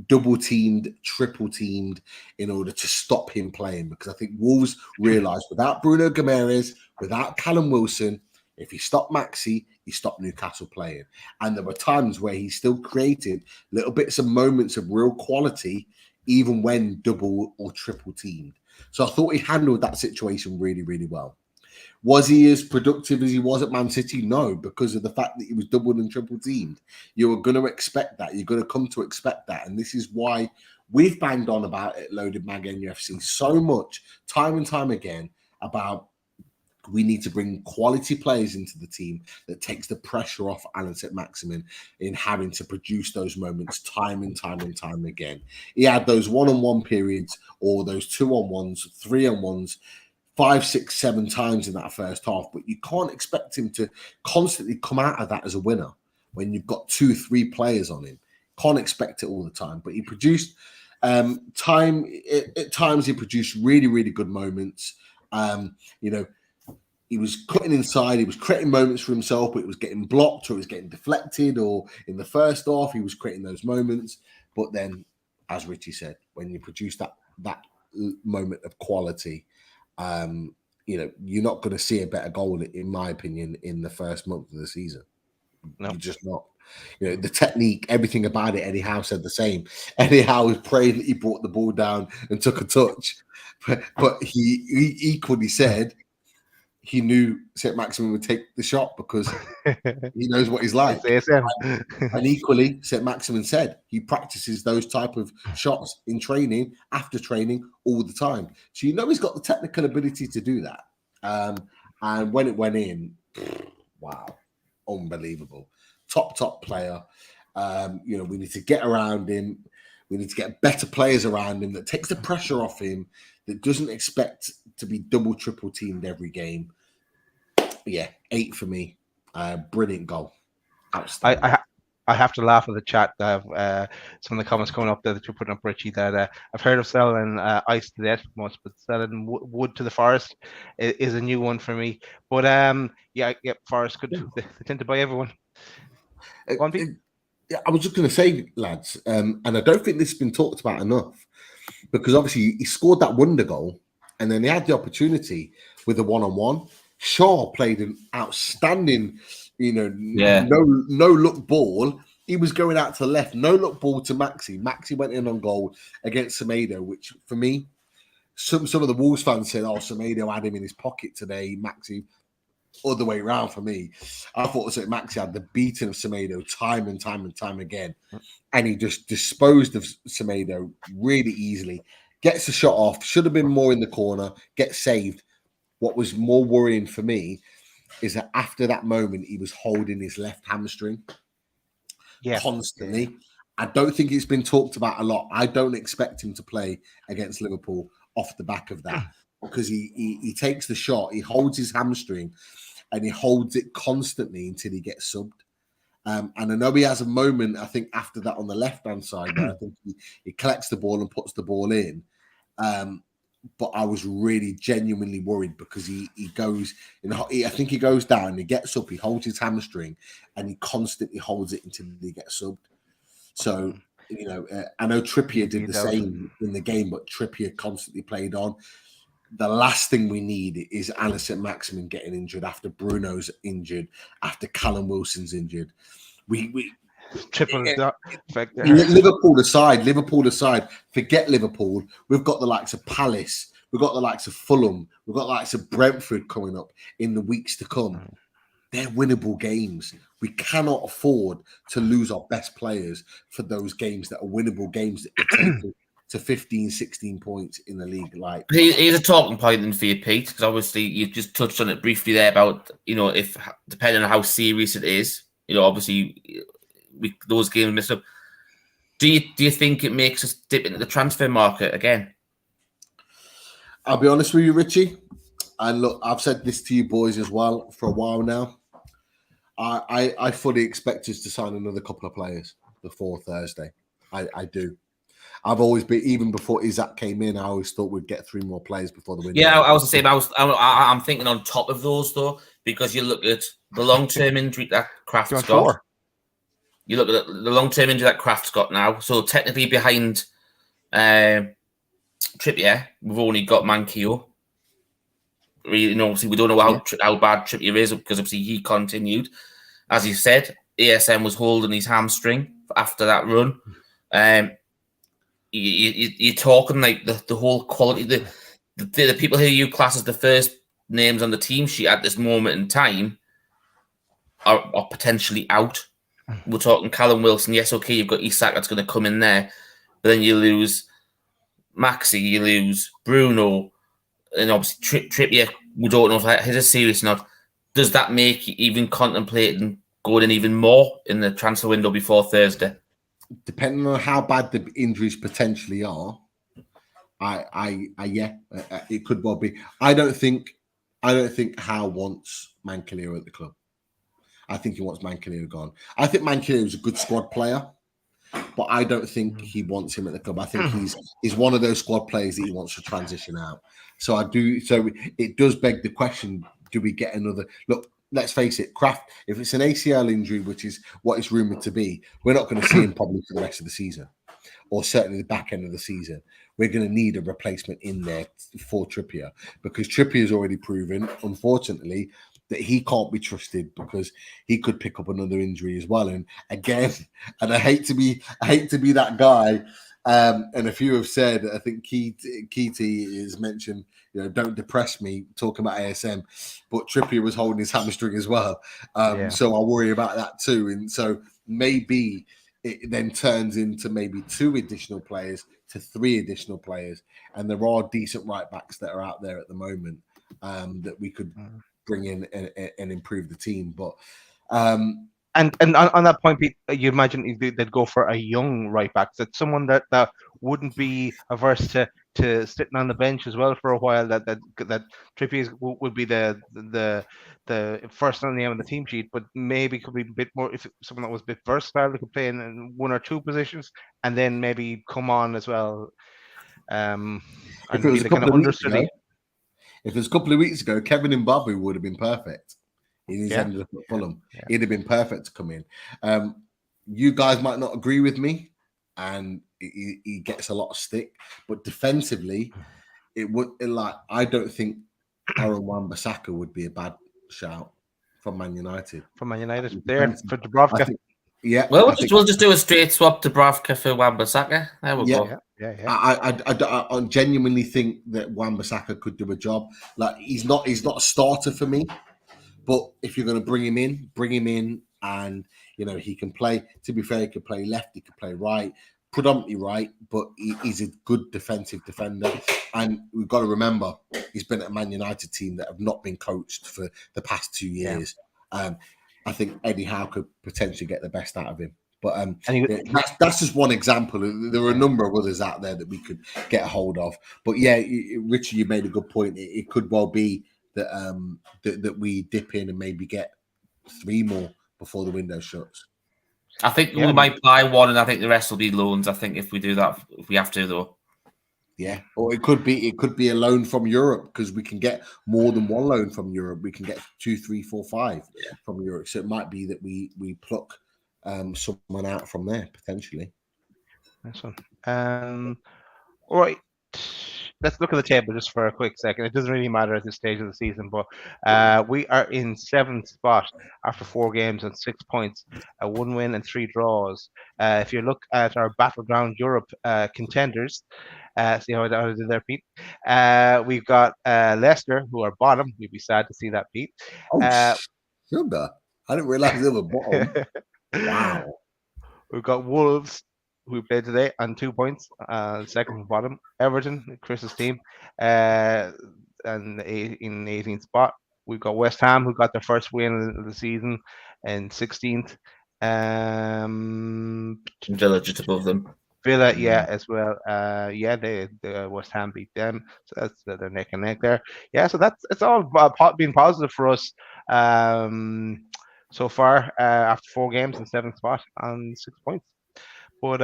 double-teamed, triple-teamed in order to stop him playing, because I think Wolves realised without Bruno Guimaraes, without Callum Wilson, if he stopped Maxi, he stopped Newcastle playing. And there were times where he still created little bits of moments of real quality, even when double or triple teamed. So I thought he handled that situation really, really well. Was he as productive as he was at Man City? No, because of the fact that he was doubled and triple teamed. You were going to expect that. You're going to come to expect that. And this is why we've banged on about it, Loaded Mag NUFC, so much, time and time again, about we need to bring quality players into the team that takes the pressure off Alan Saint-Maximin in having to produce those moments time and time and time again. He had those one-on-one periods or those 2-on-1s, 3-on-1s, 5, 6, 7 times in that first half, but you can't expect him to constantly come out of that as a winner when you've got 2, 3 players on him. Can't expect it all the time, but he produced at times he produced really, really good moments. He was cutting inside, he was creating moments for himself, but it was getting blocked or it was getting deflected, or in the first half, he was creating those moments. But then, as Richie said, when you produce that moment of quality, you're not going to see a better goal, in my opinion, in the first month of the season. No. You're just not. The technique, everything about it, Eddie Howe said the same. Eddie Howe was praying that he brought the ball down and took a touch. But he equally said, he knew St. Maximin would take the shot because he knows what he's like. And equally, St. Maximin said he practices those type of shots in training, after training, all the time. So you know he's got the technical ability to do that. And when it went in, wow, unbelievable. Top player. We need to get around him. We need to get better players around him that takes the pressure off him, that doesn't expect to be double, triple teamed every game. Yeah, 8 for me. Brilliant goal. Outstanding. I have to laugh at the chat. Some of the comments coming up there that you're putting up, Richie, that I've heard of selling ice to the Eskimos, but selling wood to the forest is a new one for me. But forest could they tend to buy everyone. I was just going to say, lads, and I don't think this has been talked about enough, because obviously he scored that wonder goal, and then he had the opportunity with a one-on-one. Shaw played an outstanding, no look ball. He was going out to the left, no look ball to Maxi. Maxi went in on goal against Semedo, which for me, some of the Wolves fans said, Semedo had him in his pocket today. Maxi, other way around for me. I thought that Maxi had the beating of Semedo time and time again, and he just disposed of Semedo really easily. Gets the shot off, should have been more in the corner, gets saved. What was more worrying for me is that after that moment, he was holding his left hamstring constantly. Yeah. I don't think it's been talked about a lot. I don't expect him to play against Liverpool off the back of that, because he takes the shot, he holds his hamstring, and he holds it constantly until he gets subbed. And I know he has a moment, I think, after that on the left-hand side, where I think he collects the ball and puts the ball in. But I was really genuinely worried, because he goes, I think he goes down, he gets up, he holds his hamstring, and he constantly holds it until he gets subbed. So, I know Trippier did the same in the game, but Trippier constantly played on. The last thing we need is St. Maximin getting injured after Bruno's injured, after Callum Wilson's injured. Liverpool aside, forget Liverpool. We've got the likes of Palace, we've got the likes of Fulham, we've got the likes of Brentford coming up in the weeks to come. They're winnable games. We cannot afford to lose our best players for those games that are winnable games that take to 15, 16 points in the league. Like, here's a talking point then for you, Pete, because obviously you've just touched on it briefly there about, if depending on how serious it is, obviously those games messed up. Do you think it makes us dip into the transfer market again? I'll be honest with you, Richie. And look, I've said this to you boys as well for a while now. I fully expect us to sign another couple of players before Thursday. I do. I've always been, even before Isaac came in, I always thought we'd get 3 more players before the window. Yeah, I was the same. I'm thinking on top of those though, because you look at the long-term injury that Kraft's got. You look at the long-term injury that Kraft's got now. So technically behind Trippier, we've only got Manquillo. Obviously we don't know how bad Trippier is, because obviously he continued. As you said, ASM was holding his hamstring after that run. You're talking like the whole quality, the people who you class as the first names on the team sheet at this moment in time are potentially out. We're talking Callum Wilson. Yes, okay, you've got Isak that's going to come in there, but then you lose Maxi, you lose Bruno, and obviously Trippier. We don't know if that is a serious or not. Does that make you even contemplating going in even more in the transfer window before Thursday? Depending on how bad the injuries potentially are, it could well be. I don't think Howe wants Manquillo at the club. I think he wants Manquillo gone. I think Manquillo is a good squad player, but I don't think he wants him at the club. I think he's one of those squad players that he wants to transition out. So it does beg the question: do we get another look? Let's face it, Kraft, if it's an ACL injury, which is what it's rumoured to be, we're not going to see him probably for the rest of the season, or certainly the back end of the season. We're going to need a replacement in there for Trippier, because Trippier has already proven, unfortunately, that he can't be trusted, because he could pick up another injury as well. And again, and I hate to be that guy. And a few have said, I think Keaty is mentioned, don't depress me talking about ASM, but Trippier was holding his hamstring as well. Yeah. So I worry about that too. And so maybe it then turns into maybe 2 additional players to 3 additional players. And there are decent right backs that are out there at the moment that we could bring in and improve the team. But and on that point, Pete, you imagine they'd go for a young right back, that someone that wouldn't be averse to sitting on the bench as well for a while. That Trippier would be the first on the name of the team sheet, but maybe could be a bit more, if someone that was a bit versatile, that could play in 1 or 2 positions, and then maybe come on as well. And if it was be the kind of understudy. If it was a couple of weeks ago, Kevin Mbabu would have been perfect. He's ended up at Fulham. Yeah. He'd have been perfect to come in. You guys might not agree with me, and he gets a lot of stick. But defensively, I don't think Aaron Wan-Bissaka would be a bad shout from Man United. From Man United, there for Dubravka. Well, we'll just do a straight swap to Dubravka for Wan-Bissaka. There we go. Yeah. I genuinely think that Wan-Bissaka could do a job. Like he's not a starter for me, but if you're going to bring him in, and he can play. To be fair, he can play left, he can play right, predominantly right, but he's a good defensive defender. And we've got to remember, he's been at a Man United team that have not been coached for the past 2 years. I think Eddie Howe could potentially get the best out of him. But that's just one example. There are a number of others out there that we could get a hold of. But yeah, Richard, you made a good point. It could well be that that we dip in and maybe get 3 more before the window shuts. I think we might buy 1, and I think the rest will be loans. I think if we do that, if we have to, though. Yeah, or it could be a loan from Europe, because we can get more than 1 loan from Europe. We can get 2, 3, 4, 5 from Europe. So it might be that we pluck someone out from there potentially. Nice one. All right, let's look at the table just for a quick second. It doesn't really matter at this stage of the season, but we are in 7th spot after 4 games and 6 points, 1 win and 3 draws. If you look at our Battleground Europe contenders, see how I did there, Pete. We've got Leicester, who are bottom. We'd be sad to see that, Pete. Sugar. I didn't realize they were bottom. Wow. We've got Wolves, who played today, on 2 points, second from bottom. Everton, Chris's team, and in 18th spot. We've got West Ham, who got their first win of the season, in 16th. Villa just above them. Villa, as well. They West Ham beat them, so that's they're neck and neck there. Yeah, so it's all been positive for us so far after 4 games and 7th spot on 6 points. But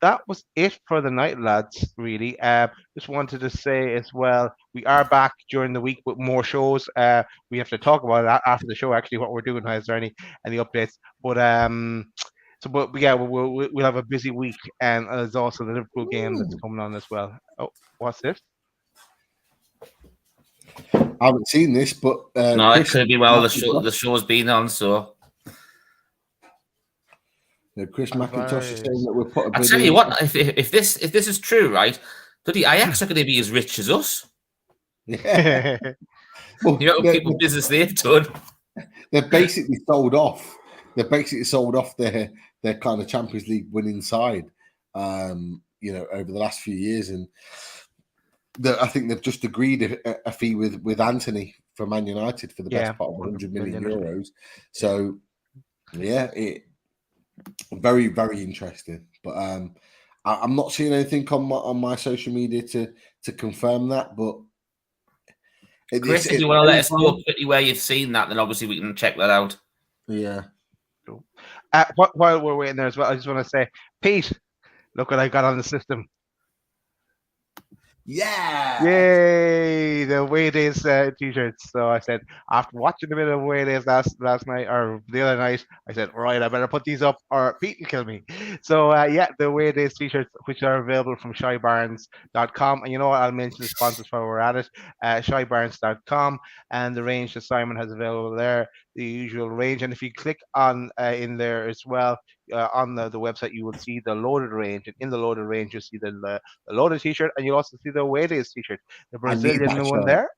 that was it for the night, lads. Really, just wanted to say as well, we are back during the week with more shows. We have to talk about it after the show. Actually, what we're doing. Is there any updates? But we'll have a busy week, and there's also the Liverpool game that's coming on as well. Oh, what's this? I haven't seen this, but no, it could be the show's been on, so. Chris McIntosh is saying that we'll put a bid. I tell you what, if this is true, right? Bloody Ajax are going to be as rich as us. Yeah. Well, people business they've done. They're basically sold off. Their kind of Champions League winning side, over the last few years, and I think they've just agreed a fee with Anthony for Man United for the best part of 100 million euros. So, yeah, very, very interesting. But I'm not seeing anything on my social media to confirm that. But Chris, if you want to let us know quickly where you've seen that, then obviously we can check that out. Yeah. Cool. While we're waiting there as well, I just want to say, Pete, look what I got on the system. Yeah! Yay! The Away Days t-shirts. So I said, after watching a bit of Away Days last night, or the other night, I said, right, I better put these up or Pete will kill me. So the Away Days t-shirts, which are available from shybarnes.com. And you know what? I'll mention the sponsors while we're at it. Shybarnes.com, and the range that Simon has available there. the usual range. And if you click on in there as well on the website, you will see the loaded range. And in the loaded range, you'll see the loaded t-shirt, and you'll also see the away days t-shirt, the Brazilian one there.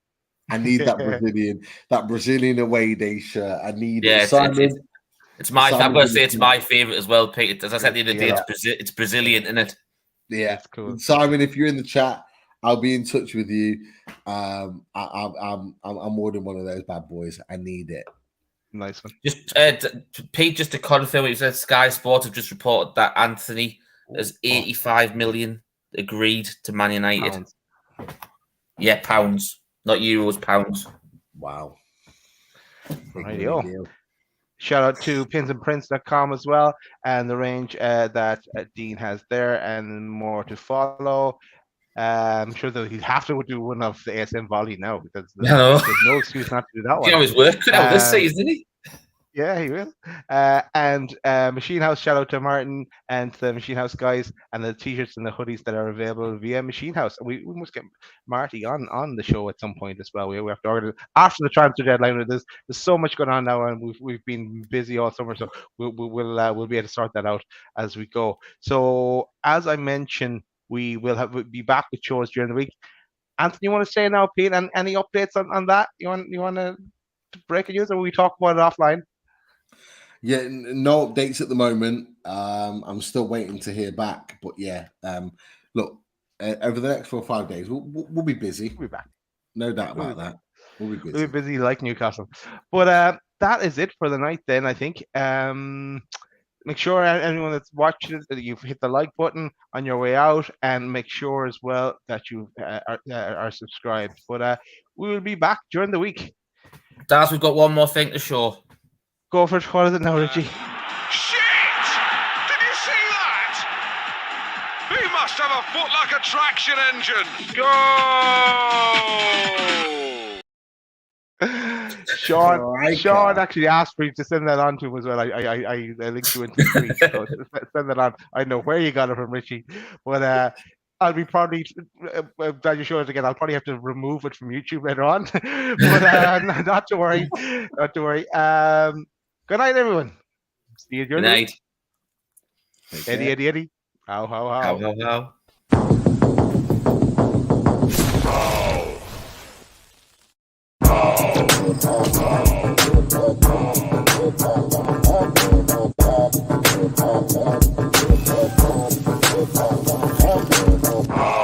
I need that Brazilian away day shirt. I need yeah, it. Simon, it's my. I'm going to say it's my favorite as well, Pete. As I said the other day, it's Brazilian, isn't it? Yeah, that's cool. Simon, if you're in the chat, I'll be in touch with you. I'm ordering one of those bad boys. I need it. Nice one. Just Pete, just to confirm, you said Sky Sports have just reported that Anthony has 85 million agreed to Man United. Pounds. Yeah, pounds, not euros, pounds. Wow. Rightio. Shout out to pinsandprints.com as well, and the range that Dean has there, and more to follow. I'm sure that he'll have to do one of the ASM volley now, because there's no excuse not to do that one. He always worked out this season, didn't he? Yeah, he will. And Machine House, shout out to Martin and the Machine House guys, and the t-shirts and the hoodies that are available via Machine House. We must get Marty on the show at some point as well. We have to organize after the transfer deadline. There's so much going on now, and we've been busy all summer, so we'll be able to sort that out as we go. So as I mentioned, we will be back with shows during the week. Anthony, you want to say now, Pete, and any updates on that? You want to break a news, or will we talk about it offline? Yeah, no updates at the moment. I'm still waiting to hear back, but yeah, look, over the next 4 or 5 days, we'll be busy. We'll be back. No doubt about that. We'll be busy. We'll be busy like Newcastle. But that is it for the night then, I think. Make sure anyone that's watching it, that you've hit the like button on your way out, and make sure as well that you are subscribed. But we will be back during the week. Daz, we've got one more thing to show. Go for it. What is it now, Richie? Shit! Did you see that? He must have a foot like a traction engine. Go! Sean actually asked me to send that on to him as well. I linked you into the tweet, so send that on. I know where you got it from, Richie, but I'll be probably glad you showed it again. I'll probably have to remove it from YouTube later on, but not to worry, not to worry. Good night, everyone. See you during the week. Eddie. How. How. Shit!